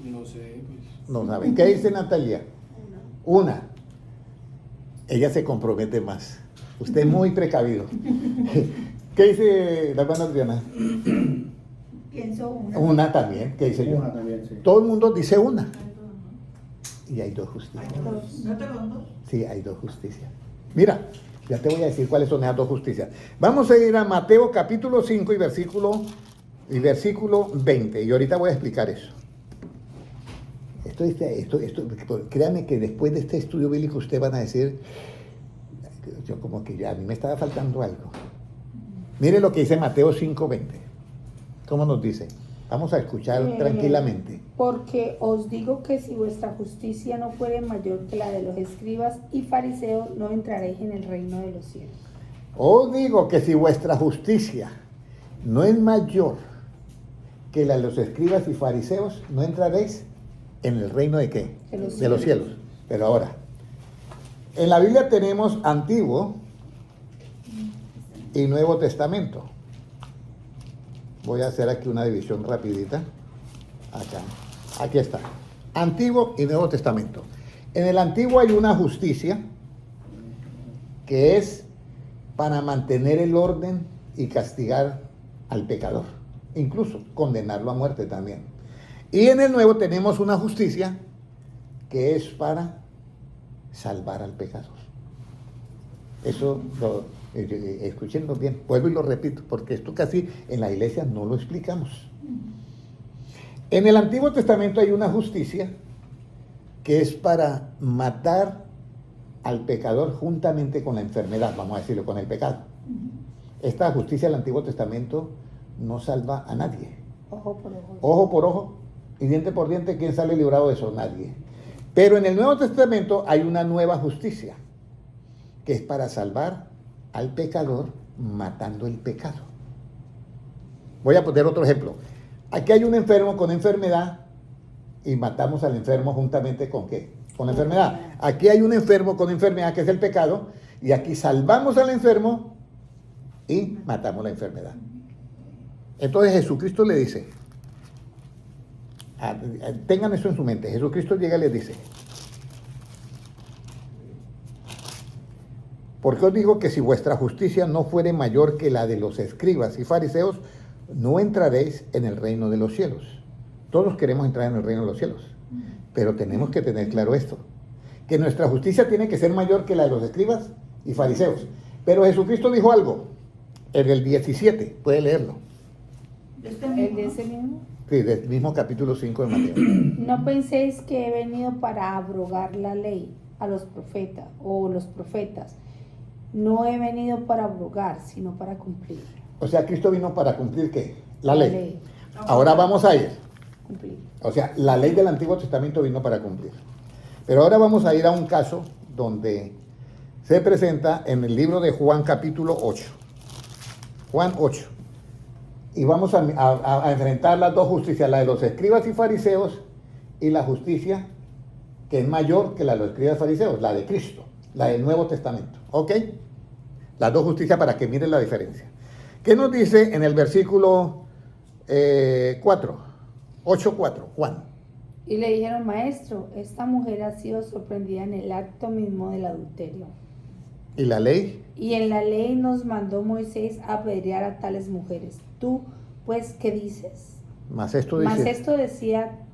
Speaker 4: No sé, pues.
Speaker 1: No saben. ¿Qué dice Natalia? Una. Ella se compromete más. Usted es muy precavido. ¿Qué dice la hermana Adriana?
Speaker 3: Pienso una.
Speaker 1: Una también. ¿Qué dice yo?
Speaker 4: Una también, sí.
Speaker 1: Todo el mundo dice una. Y hay dos justicias.
Speaker 3: ¿No te mando?
Speaker 1: Sí, hay dos justicias. Mira, ya te voy a decir cuáles son esas dos justicias. Vamos a ir a Mateo capítulo 5 y versículo 20. Y ahorita voy a explicar eso. Créanme que después de este estudio bíblico ustedes van a decir, yo como que ya a mí me estaba faltando algo. Mire lo que dice Mateo 5:20. ¿Cómo nos dice? Vamos a escuchar tranquilamente.
Speaker 2: Porque os digo que si vuestra justicia no fuere mayor que la de los escribas y fariseos, no entraréis en el reino de los cielos.
Speaker 1: Os digo que si vuestra justicia no es mayor que la de los escribas y fariseos, no entraréis en el reino de ¿qué? De los cielos. Pero ahora, en la Biblia tenemos Antiguo y Nuevo Testamento. Voy a hacer aquí una división rapidita. Acá. Aquí está. Antiguo y Nuevo Testamento. En el Antiguo hay una justicia que es para mantener el orden y castigar al pecador. Incluso condenarlo a muerte también. Y en el Nuevo tenemos una justicia que es para salvar al pecador. Eso escúchenlo bien, vuelvo y lo repito, porque esto casi en la iglesia no lo explicamos. En el Antiguo Testamento hay una justicia que es para matar al pecador juntamente con la enfermedad, vamos a decirlo, con el pecado. Esta justicia del Antiguo Testamento no salva a nadie.
Speaker 2: Ojo por ojo.
Speaker 1: Ojo por ojo y diente por diente, ¿quién sale librado de eso? Nadie. Pero en el Nuevo Testamento hay una nueva justicia, que es para salvar al pecador matando el pecado. Voy a poner otro ejemplo. Aquí hay un enfermo con enfermedad y matamos al enfermo juntamente con ¿qué? Con la enfermedad. Aquí hay un enfermo con enfermedad que es el pecado y aquí salvamos al enfermo y matamos la enfermedad. Entonces Jesucristo le dice, tengan eso en su mente, Jesucristo llega y les dice, Porque os digo que si vuestra justicia no fuere mayor que la de los escribas y fariseos, no entraréis en el reino de los cielos. Todos queremos entrar en el reino de los cielos, pero tenemos que tener claro esto, que nuestra justicia tiene que ser mayor que la de los escribas y fariseos. Pero Jesucristo dijo algo en el 17, puede leerlo.
Speaker 2: ¿El de ese mismo?
Speaker 1: Sí, del mismo capítulo 5 de Mateo.
Speaker 2: No penséis que he venido para abrogar la ley a los profetas o los profetas. No he venido para abrogar, sino para cumplir.
Speaker 1: O sea, Cristo vino para cumplir ¿qué? La ley. Ahora vamos a ir.
Speaker 2: Cumplir.
Speaker 1: O sea, la ley del Antiguo Testamento vino para cumplir. Pero ahora vamos a ir a un caso donde se presenta en el libro de Juan capítulo 8. Juan 8. Y vamos a enfrentar las dos justicias, la de los escribas y fariseos y la justicia que es mayor que la de los escribas y fariseos, la de Cristo, la del Nuevo Testamento. ¿Ok? Las dos justicias para que miren la diferencia. ¿Qué nos dice en el versículo 4? 8:4, Juan.
Speaker 2: Y le dijeron, maestro, esta mujer ha sido sorprendida en el acto mismo del adulterio.
Speaker 1: ¿Y la ley?
Speaker 2: Y en la ley nos mandó Moisés a apedrear a tales mujeres. Tú, pues, ¿qué dices?
Speaker 1: Más esto
Speaker 2: decían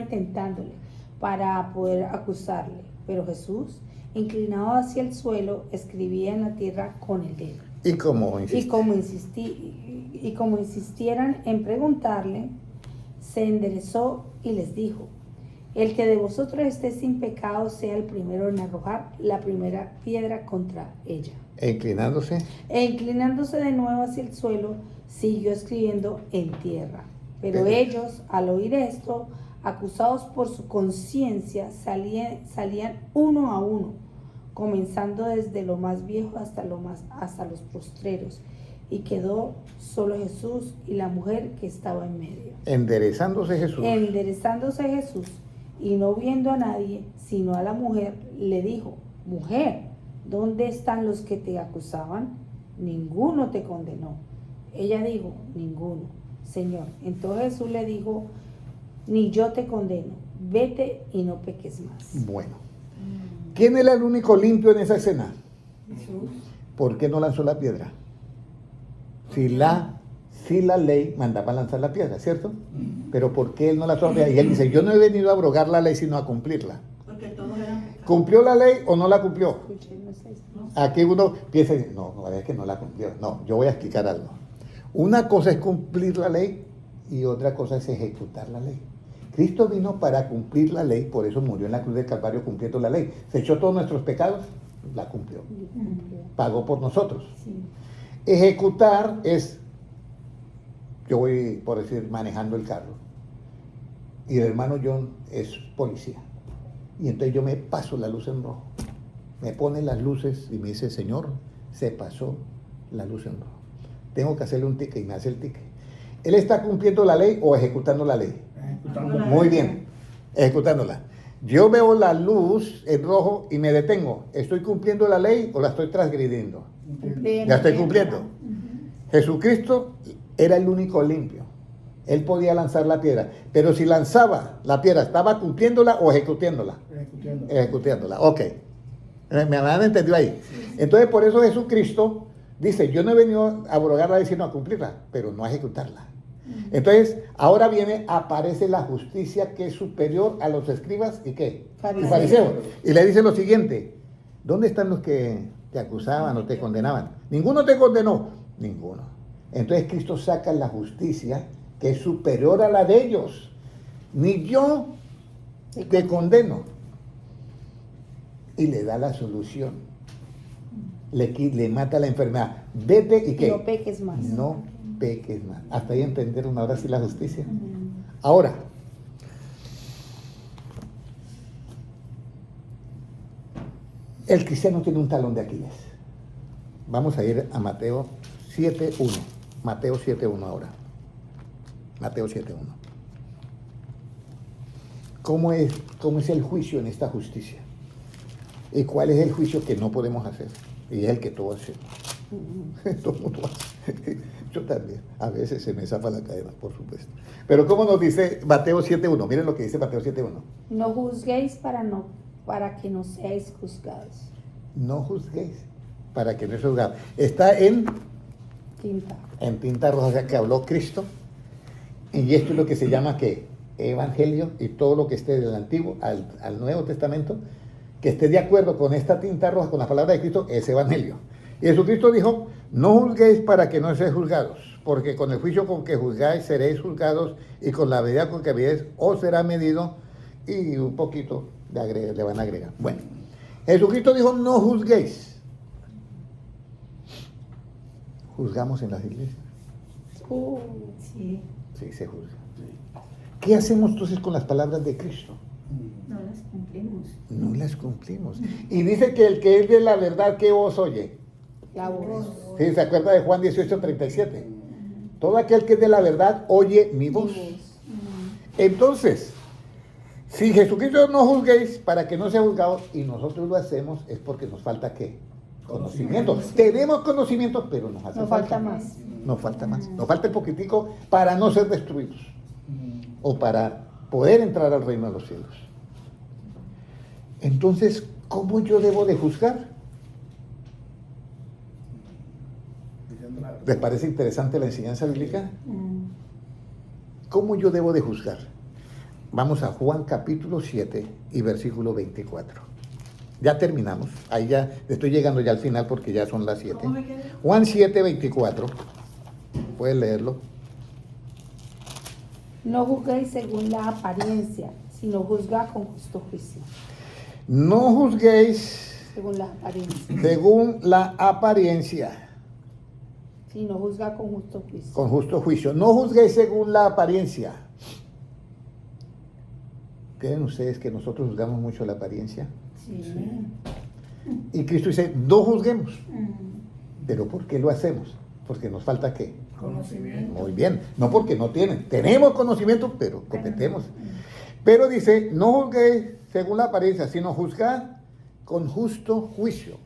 Speaker 2: tentándole para poder acusarle. Pero Jesús, inclinado hacia el suelo, escribía en la tierra con el dedo.
Speaker 1: Y como
Speaker 2: insistieran en preguntarle, se enderezó y les dijo, el que de vosotros esté sin pecado sea el primero en arrojar la primera piedra contra ella.
Speaker 1: E inclinándose
Speaker 2: de nuevo hacia el suelo, siguió escribiendo en tierra. Pero
Speaker 1: Pero-
Speaker 2: ellos, al oír esto, acusados por su conciencia, salían uno a uno, comenzando desde lo más viejo hasta los postreros, y quedó solo Jesús y la mujer que estaba en medio.
Speaker 1: enderezándose Jesús.
Speaker 2: Enderezándose Jesús y no viendo a nadie, sino a la mujer, le dijo, mujer, ¿dónde están los que te acusaban? Ninguno te condenó. Ella dijo, ninguno, Señor. Entonces Jesús le dijo, ni yo te condeno, vete y no peques más.
Speaker 1: Bueno. ¿Quién era el único limpio en esa escena?
Speaker 3: Jesús.
Speaker 1: ¿Por qué no lanzó la piedra? Si la ley mandaba lanzar la piedra, ¿cierto? Pero ¿por qué él no lanzó la piedra? Y él dice, yo no he venido a abrogar la ley, sino a cumplirla.
Speaker 3: Porque todos eran pecados.
Speaker 1: ¿Cumplió la ley o no la cumplió?
Speaker 2: Escuchen,
Speaker 1: Aquí uno piensa, no, a ver que no la cumplió. No, yo voy a explicar algo. Una cosa es cumplir la ley y otra cosa es ejecutar la ley. Cristo vino para cumplir la ley, por eso murió en la cruz del Calvario cumpliendo la ley. Se echó todos nuestros pecados, la cumplió. Pagó por nosotros.
Speaker 2: Sí.
Speaker 1: Ejecutar es, yo voy, por decir, manejando el carro y el hermano John es policía. Y entonces yo me paso la luz en rojo. Me pone las luces y me dice, Señor, se pasó la luz en rojo. Tengo que hacerle un ticket y me hace el ticket. ¿Él está cumpliendo la ley o ejecutando la ley? Muy bien, ejecutándola. Yo veo la luz en rojo y me detengo. ¿Estoy cumpliendo la ley o la estoy transgrediendo? Ya estoy cumpliendo. Jesucristo era el único limpio. Él podía lanzar la piedra. Pero si lanzaba la piedra, ¿estaba cumpliéndola o ejecutándola? Ejecutándola, ok. ¿Me han entendido ahí? Entonces, por eso Jesucristo dice, yo no he venido a abrogar la ley, sino a cumplirla, pero no a ejecutarla. Entonces, ahora aparece la justicia que es superior a los escribas y ¿qué?
Speaker 2: Fariseos.
Speaker 1: Y fariseos. Y le dice lo siguiente, ¿dónde están los que te acusaban o te condenaban? Ninguno te condenó, ninguno. Entonces Cristo saca la justicia que es superior a la de ellos. Ni yo te condeno. Y le da la solución. Le mata la enfermedad. Vete y ¿qué?
Speaker 2: No peques más.
Speaker 1: No peques más. Hasta ahí entendieron ahora sí la justicia. Ahora, el cristiano tiene un talón de Aquiles. Vamos a ir a Mateo 7.1. Mateo 7.1 ahora. Mateo 7.1. ¿Cómo es el juicio en esta justicia? ¿Y cuál es el juicio que no podemos hacer? Y es el que todos hacemos. Todo el mundo hace. Yo también. A veces se me zafa la cadena, por supuesto. Pero ¿cómo nos dice Mateo 7.1? Miren lo que dice Mateo 7.1.
Speaker 2: No juzguéis para que no seáis juzgados.
Speaker 1: no juzguéis para que no seáis juzgados. Está
Speaker 2: Tinta.
Speaker 1: en tinta roja, o sea, que habló Cristo. Y esto es lo que se llama que Evangelio, y todo lo que esté del Antiguo al Nuevo Testamento, que esté de acuerdo con esta tinta roja, con la palabra de Cristo, es Evangelio. Y Jesucristo dijo, no juzguéis para que no seáis juzgados, porque con el juicio con que juzgáis seréis juzgados, y con la medida con que midéis os será medido, y un poquito le van a agregar. Bueno, Jesucristo dijo, no juzguéis. ¿Juzgamos en las iglesias?
Speaker 3: Sí,
Speaker 1: Sí, se juzga. ¿Qué hacemos entonces con las palabras de Cristo?
Speaker 3: no las cumplimos.
Speaker 1: No las cumplimos. Y dice que el que es de la verdad, ¿qué voz oye?
Speaker 2: La voz.
Speaker 1: Sí, ¿se acuerda de Juan 18:37? Todo aquel que es de la verdad oye mi voz. Entonces, si Jesucristo no juzguéis para que no sea juzgado y nosotros lo hacemos, es porque nos falta ¿qué? Conocimiento. Tenemos conocimiento, pero nos hace
Speaker 2: Nos falta más.
Speaker 1: Nos falta más. Nos falta el poquitico para no ser destruidos o para poder entrar al reino de los cielos. Entonces, ¿cómo yo debo de juzgar? ¿Les parece interesante la enseñanza bíblica? ¿Cómo yo debo de juzgar? Vamos a Juan capítulo 7 y versículo 24. Ya terminamos. Ahí ya estoy llegando ya al final porque ya son las 7.
Speaker 3: ¿Cómo me queda?
Speaker 1: Juan 7, 24. Puedes leerlo.
Speaker 2: No juzguéis según la apariencia, sino juzga con justo juicio.
Speaker 1: No juzguéis
Speaker 2: Según la apariencia,
Speaker 1: según la apariencia,
Speaker 2: sino juzga con justo juicio.
Speaker 1: con justo juicio. No juzguéis según la apariencia. ¿Creen ustedes que nosotros juzgamos mucho la apariencia?
Speaker 3: Sí.
Speaker 1: Y Cristo dice, no juzguemos. ¿Pero por qué lo hacemos? Porque nos falta ¿qué?
Speaker 3: Conocimiento.
Speaker 1: Muy bien, no porque no tienen. Tenemos conocimiento, pero cometemos. Pero dice, no juzguéis según la apariencia, sino juzgad con justo juicio.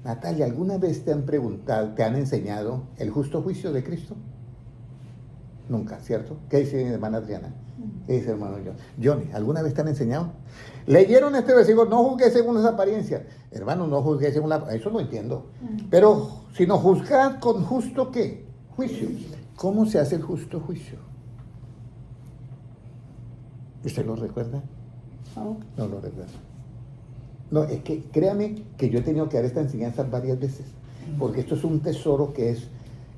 Speaker 1: Natalia, ¿alguna vez te han preguntado, te han enseñado el justo juicio de Cristo? Nunca, ¿cierto? ¿Qué dice mi hermana Adriana? ¿Qué dice hermano John? Johnny, ¿alguna vez te han enseñado? Leyeron este versículo, no juzguéis según las apariencias. Hermano, no juzguéis según la... Eso lo entiendo. Pero, sino juzgad con justo ¿qué? Juicio. ¿Cómo se hace el justo juicio? ¿Usted lo recuerda?
Speaker 2: ¿No?
Speaker 1: No lo recuerdo. No, es que créame que yo he tenido que dar esta enseñanza varias veces, porque esto es un tesoro que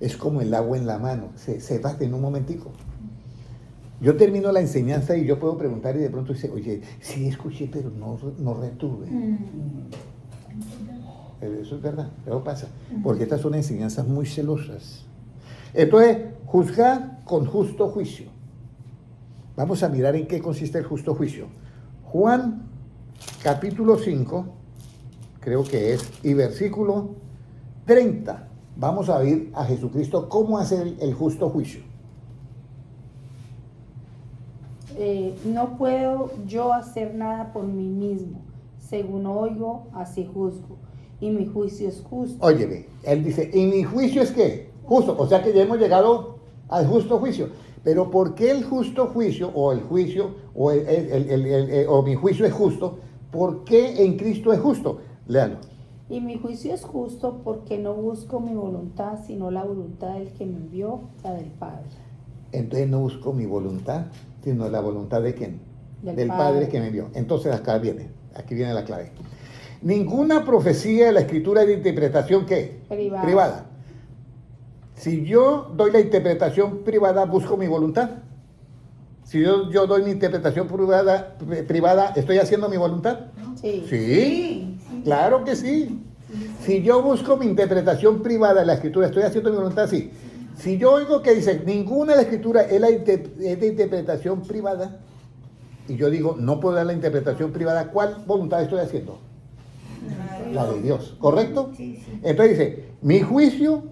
Speaker 1: es como el agua en la mano, se va en un momentico. Yo termino la enseñanza y yo puedo preguntar y de pronto dice, oye, sí escuché, pero no retuve. Eso es verdad, eso pasa, porque estas son enseñanzas muy celosas. Entonces, juzgad con justo juicio. Vamos a mirar en qué consiste el justo juicio. Juan capítulo 5, creo que es, y versículo 30. Vamos a ver a Jesucristo cómo hacer el justo juicio.
Speaker 2: No puedo yo hacer nada por mí mismo. Según oigo, así juzgo. Y mi juicio es justo.
Speaker 1: Óyeme, él dice, ¿y mi juicio es qué? Justo, o sea que ya hemos llegado al justo juicio. Pero ¿por qué el justo juicio, o el juicio, o, o mi juicio es justo? ¿Por qué en Cristo es justo? Léalo.
Speaker 2: Y mi juicio es justo porque no busco mi voluntad, sino la voluntad del que me envió, la del Padre.
Speaker 1: Entonces no busco mi voluntad, sino la voluntad de quién?
Speaker 2: Del
Speaker 1: Padre
Speaker 2: Padre
Speaker 1: que me envió. Entonces aquí viene la clave. Ninguna profecía de la Escritura es de interpretación ¿qué? Privada. Si yo doy la interpretación privada, busco mi voluntad. Si yo doy mi interpretación privada, ¿estoy haciendo mi voluntad?
Speaker 2: Sí.
Speaker 1: Sí, claro que sí. Si yo busco mi interpretación privada de la Escritura, ¿estoy haciendo mi voluntad? Sí. Si yo oigo que dice, ninguna de la Escritura es de interpretación privada, y yo digo, no puedo dar la interpretación privada, ¿cuál voluntad estoy haciendo? La de Dios, ¿correcto?
Speaker 3: Sí, sí.
Speaker 1: Entonces dice, mi juicio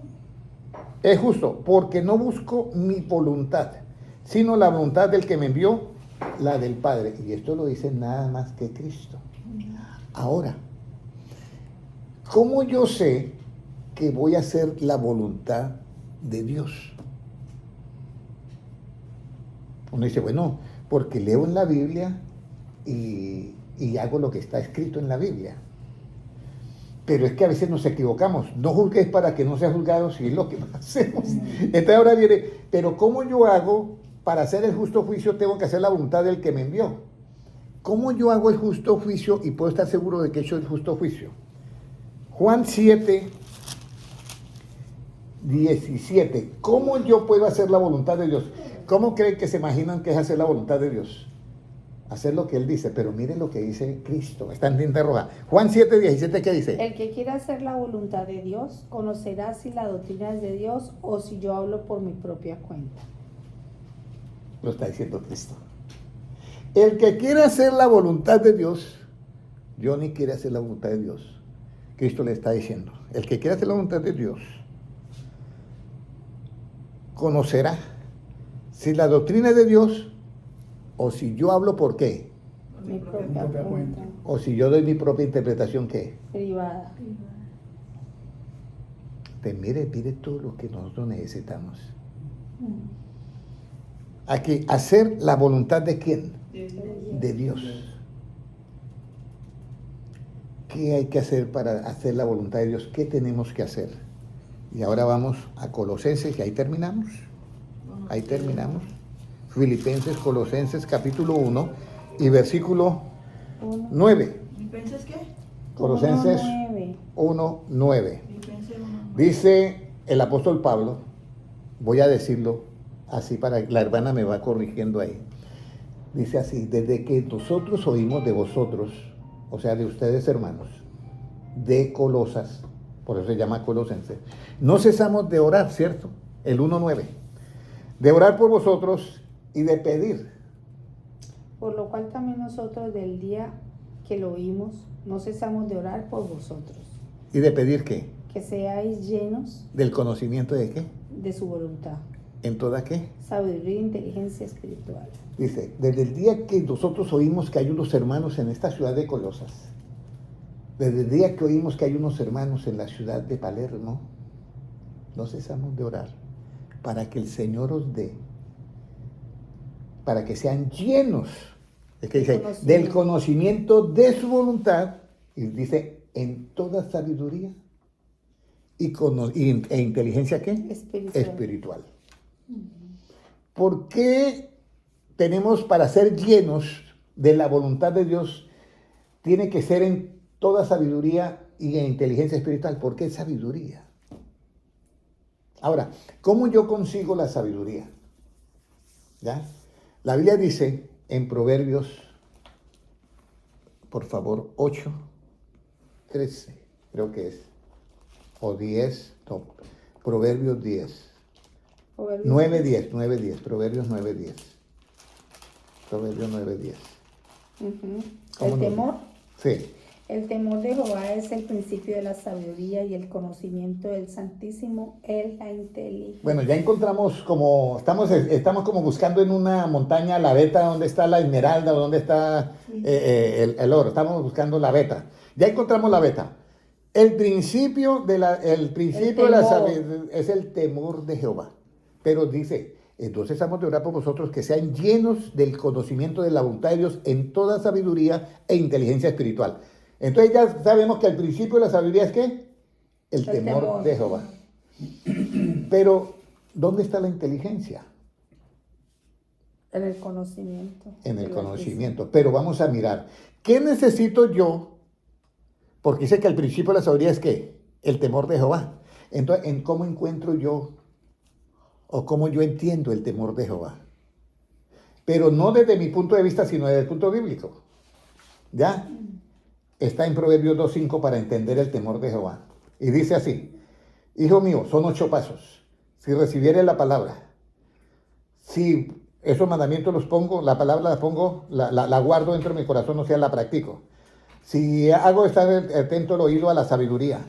Speaker 1: es justo porque no busco mi voluntad, sino la voluntad del que me envió, la del Padre. Y esto lo dice nada más que Cristo. Ahora, ¿cómo yo sé que voy a hacer la voluntad de Dios? Uno dice, bueno, porque leo en la Biblia y hago lo que está escrito en la Biblia. Pero es que a veces nos equivocamos. No juzgues para que no seas juzgado, si es lo que hacemos. Entonces ahora viene, pero ¿cómo yo hago para hacer el justo juicio? Tengo que hacer la voluntad del que me envió. ¿Cómo yo hago el justo juicio y puedo estar seguro de que he hecho el justo juicio? Juan 7, 17. ¿Cómo yo puedo hacer la voluntad de Dios? ¿Cómo creen que se imaginan que es hacer la voluntad de Dios? Hacer lo que Él dice, pero miren lo que dice Cristo. Está en tinta roja. Juan 7, 17, ¿qué dice?
Speaker 2: El que quiera hacer la voluntad de Dios conocerá si la doctrina es de Dios o si yo hablo por mi propia cuenta.
Speaker 1: Lo está diciendo Cristo. El que quiere hacer la voluntad de Dios, Johnny quiere hacer la voluntad de Dios. Cristo le está diciendo, el que quiere hacer la voluntad de Dios, conocerá si la doctrina es de Dios o si yo hablo por qué.
Speaker 2: Mi propia cuenta.
Speaker 1: O si yo doy mi propia interpretación, ¿qué?
Speaker 2: Privada.
Speaker 1: Pues mire todo lo que nosotros necesitamos. Aquí, hacer la voluntad de ¿quién? De Dios. ¿Qué hay que hacer para hacer la voluntad de Dios? ¿Qué tenemos que hacer? Y ahora vamos a Colosenses, y ahí terminamos. Ahí terminamos. Filipenses, Colosenses, capítulo 1 y versículo 9.
Speaker 3: ¿Filipenses qué?
Speaker 1: Colosenses 1, 9.
Speaker 3: Filipenses 1.
Speaker 1: Dice el apóstol Pablo, voy a decirlo así para la hermana me va corrigiendo ahí. Dice así, desde que nosotros oímos de vosotros, o sea, de ustedes hermanos, de Colosas, por eso se llama Colosenses, no cesamos de orar, ¿cierto? El 1:9, de orar por vosotros y de pedir.
Speaker 2: Por lo cual también nosotros del día que lo oímos, no cesamos de orar por vosotros.
Speaker 1: ¿Y de pedir qué?
Speaker 2: Que seáis llenos
Speaker 1: ¿Del conocimiento de qué?
Speaker 2: de su voluntad,
Speaker 1: ¿En toda qué?
Speaker 2: sabiduría e inteligencia espiritual.
Speaker 1: Dice, desde el día que nosotros oímos que hay unos hermanos en esta ciudad de Colosas, desde el día que oímos que hay unos hermanos en la ciudad de Palermo, no cesamos de orar para que el Señor os dé, para que sean llenos, es que dice, del conocimiento de su voluntad, y dice, en toda sabiduría e inteligencia, ¿qué? Espiritual. ¿Por qué tenemos para ser llenos de la voluntad de Dios? Tiene que ser en toda sabiduría y en inteligencia espiritual. ¿Por qué sabiduría? Ahora, ¿cómo yo consigo la sabiduría? ¿Ya? La Biblia dice en Proverbios, por favor, 8, 13, creo que es, o 10, no, Proverbios 10. 9:10, Proverbios 9:10. Proverbios 9:10.
Speaker 2: El temor.
Speaker 1: Sí.
Speaker 2: El temor de Jehová es el principio de la sabiduría y el conocimiento del Santísimo es la inteligencia.
Speaker 1: Bueno, ya encontramos como, estamos como buscando en una montaña la veta, donde está la esmeralda, donde está el oro. Estamos buscando la veta. Ya encontramos la veta. El principio de la sabiduría es el temor de Jehová. Pero dice, entonces hemos de orar por vosotros que sean llenos del conocimiento de la voluntad de Dios en toda sabiduría e inteligencia espiritual. Entonces ya sabemos que el principio de la sabiduría es ¿qué? El temor de Jehová. Pero, ¿dónde está la inteligencia?
Speaker 2: En el conocimiento.
Speaker 1: En el conocimiento. Pero vamos a mirar, ¿qué necesito yo? Porque dice que el principio de la sabiduría es ¿qué? El temor de Jehová. Entonces, ¿en cómo encuentro yo o cómo yo entiendo el temor de Jehová? Pero no desde mi punto de vista, sino desde el punto bíblico. ¿Ya? Está en Proverbios 2:5 para entender el temor de Jehová. Y dice así, hijo mío, son 8 pasos. Si recibieres la palabra, si esos mandamientos los pongo, la palabra la pongo, la guardo dentro de mi corazón, o sea, la practico. Si hago estar atento el oído a la sabiduría,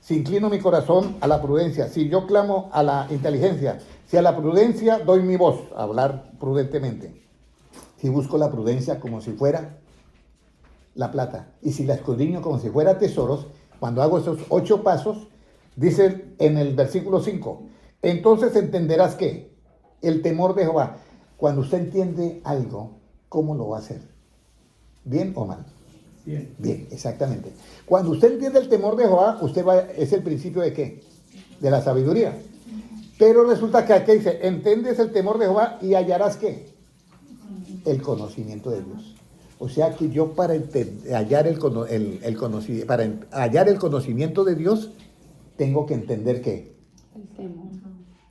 Speaker 1: si inclino mi corazón a la prudencia, si yo clamo a la inteligencia, si a la prudencia doy mi voz, a hablar prudentemente, si busco la prudencia como si fuera la plata, y si la escudriño como si fuera tesoros, cuando hago esos 8 pasos, dice en el versículo 5, entonces entenderás que el temor de Jehová, cuando usted entiende algo, ¿cómo lo va a hacer? ¿Bien o mal?
Speaker 3: Bien.
Speaker 1: Bien, exactamente. Cuando usted entiende el temor de Jehová, es el principio de ¿qué? De la sabiduría. Pero resulta que aquí dice, entiendes el temor de Jehová y hallarás ¿qué? El conocimiento de Dios. O sea que yo para hallar hallar el conocimiento de Dios, tengo que entender ¿qué?
Speaker 2: El temor.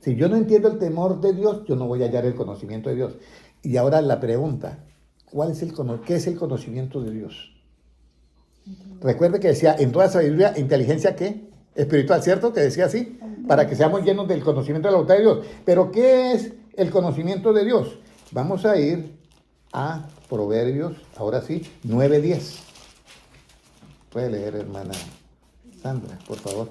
Speaker 1: Si yo no entiendo el temor de Dios, yo no voy a hallar el conocimiento de Dios. Y ahora la pregunta, ¿qué es el conocimiento de Dios? Recuerde que decía, en toda sabiduría, inteligencia, ¿qué? Espiritual, ¿cierto? Que decía así, para que seamos llenos del conocimiento de la voluntad de Dios. Pero, ¿qué es el conocimiento de Dios? Vamos a ir a Proverbios, ahora sí, 9:10. Puede leer, hermana Sandra, por favor.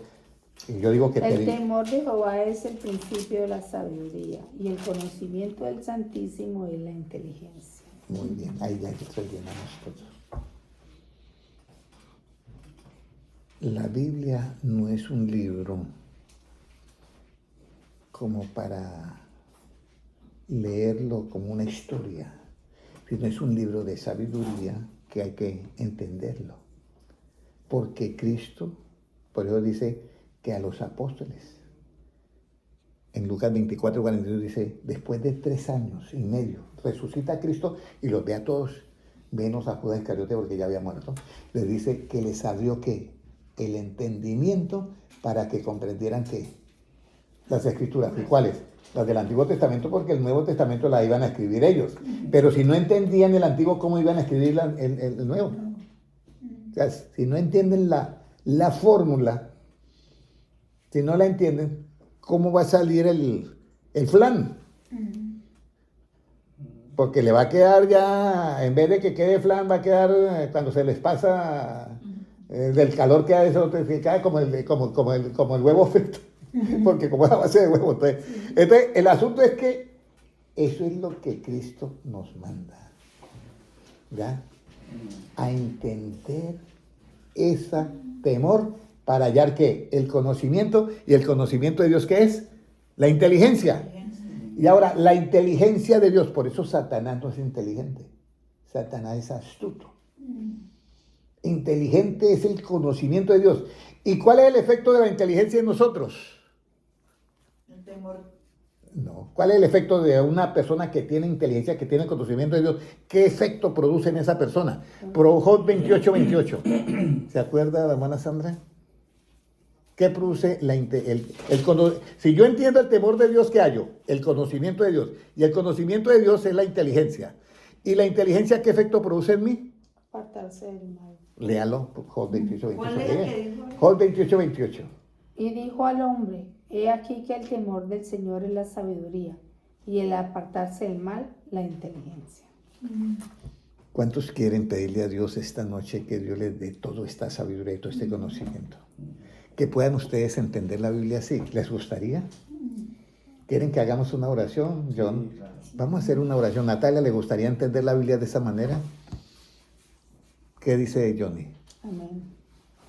Speaker 1: Y yo digo que
Speaker 2: El temor de Jehová es el principio de la sabiduría y el conocimiento del Santísimo es la inteligencia.
Speaker 1: Muy bien, ahí ya estoy llenamos todos. La Biblia no es un libro como para leerlo como una historia, sino es un libro de sabiduría que hay que entenderlo. Porque Cristo, por eso dice que a los apóstoles, en Lucas 24:42 dice, después de 3 años y medio, resucita a Cristo y los ve a todos, menos a Judas Iscariote porque ya había muerto. Les dice que les abrió ¿qué? El entendimiento para que comprendieran ¿qué? Las Escrituras. ¿Y cuáles? Las del Antiguo Testamento, porque el Nuevo Testamento la iban a escribir ellos. Pero si no entendían el Antiguo, ¿cómo iban a escribir el Nuevo? O sea, si no entienden la fórmula, si no la entienden, ¿cómo va a salir el flan? Porque le va a quedar ya, en vez de que quede flan, va a quedar, cuando se les pasa del calor que hay, eso queda como el huevo frito. Porque como es a base de huevo. Entonces, el asunto es que eso es lo que Cristo nos manda. ¿Ya? A entender ese temor para hallar ¿qué? El conocimiento. ¿Y el conocimiento de Dios qué es? La inteligencia. Y ahora, la inteligencia de Dios. Por eso Satanás no es inteligente. Satanás es astuto. Inteligente es el conocimiento de Dios. ¿Y cuál es el efecto de la inteligencia en nosotros?
Speaker 3: El temor.
Speaker 1: No. ¿Cuál es el efecto de una persona que tiene inteligencia, que tiene conocimiento de Dios? ¿Qué efecto produce en esa persona? Job 28:28. ¿Se acuerda la hermana Sandra? ¿Qué produce si yo entiendo el temor de Dios, ¿qué hallo? El conocimiento de Dios. Y el conocimiento de Dios es la inteligencia. ¿Y la inteligencia qué efecto produce en mí?
Speaker 2: Apartarse del mal.
Speaker 1: Léalo, Job 28:28.
Speaker 3: ¿Cuál es el que dijo?
Speaker 1: Job 28:28.
Speaker 2: Y dijo al hombre, he aquí que el temor del Señor es la sabiduría y el apartarse del mal, la inteligencia.
Speaker 1: ¿Cuántos quieren pedirle a Dios esta noche que Dios les dé toda esta sabiduría y todo este conocimiento? Que puedan ustedes entender la Biblia así. ¿Les gustaría? ¿Quieren que hagamos una oración, John? Vamos a hacer una oración. Natalia, ¿le gustaría entender la Biblia de esa manera? ¿Qué dice Johnny?
Speaker 2: Amén.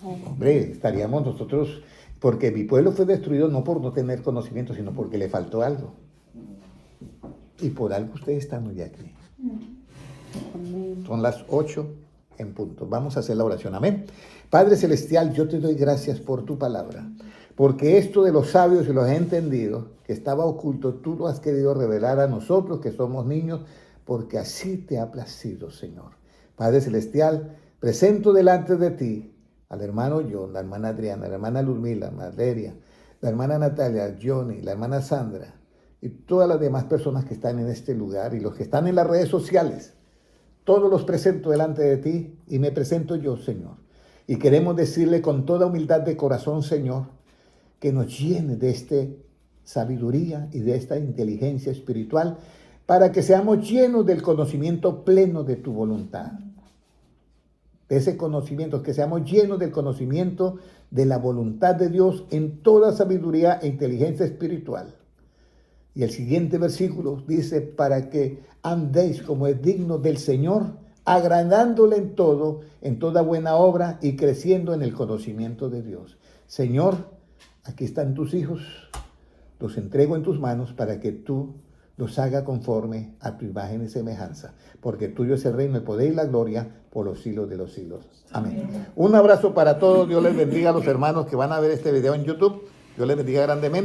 Speaker 1: Hombre, estaríamos nosotros, porque mi pueblo fue destruido no por no tener conocimiento, sino porque le faltó algo. Y por algo ustedes están hoy aquí.
Speaker 2: Amén.
Speaker 1: Son las 8 en punto. Vamos a hacer la oración. Amén. Padre Celestial, yo te doy gracias por tu palabra, porque esto de los sabios y los he entendido, que estaba oculto, tú lo has querido revelar a nosotros que somos niños, porque así te ha placido, Señor. Padre Celestial, presento delante de ti al hermano John, la hermana Adriana, la hermana Luzmila, Valeria, la hermana Natalia, Johnny, la hermana Sandra y todas las demás personas que están en este lugar y los que están en las redes sociales. Todos los presento delante de ti y me presento yo, Señor. Y queremos decirle con toda humildad de corazón, Señor, que nos llene de esta sabiduría y de esta inteligencia espiritual para que seamos llenos del conocimiento pleno de tu voluntad. De ese conocimiento, que seamos llenos del conocimiento de la voluntad de Dios en toda sabiduría e inteligencia espiritual. Y el siguiente versículo dice, para que andéis como es digno del Señor, agradándole en todo, en toda buena obra y creciendo en el conocimiento de Dios. Señor, aquí están tus hijos, los entrego en tus manos para que tú los haga conforme a tu imagen y semejanza, porque tuyo es el reino, el poder y la gloria por los siglos de los siglos. Amén. Un abrazo para todos. Dios les bendiga a los hermanos que van a ver este video en YouTube. Dios les bendiga grandemente.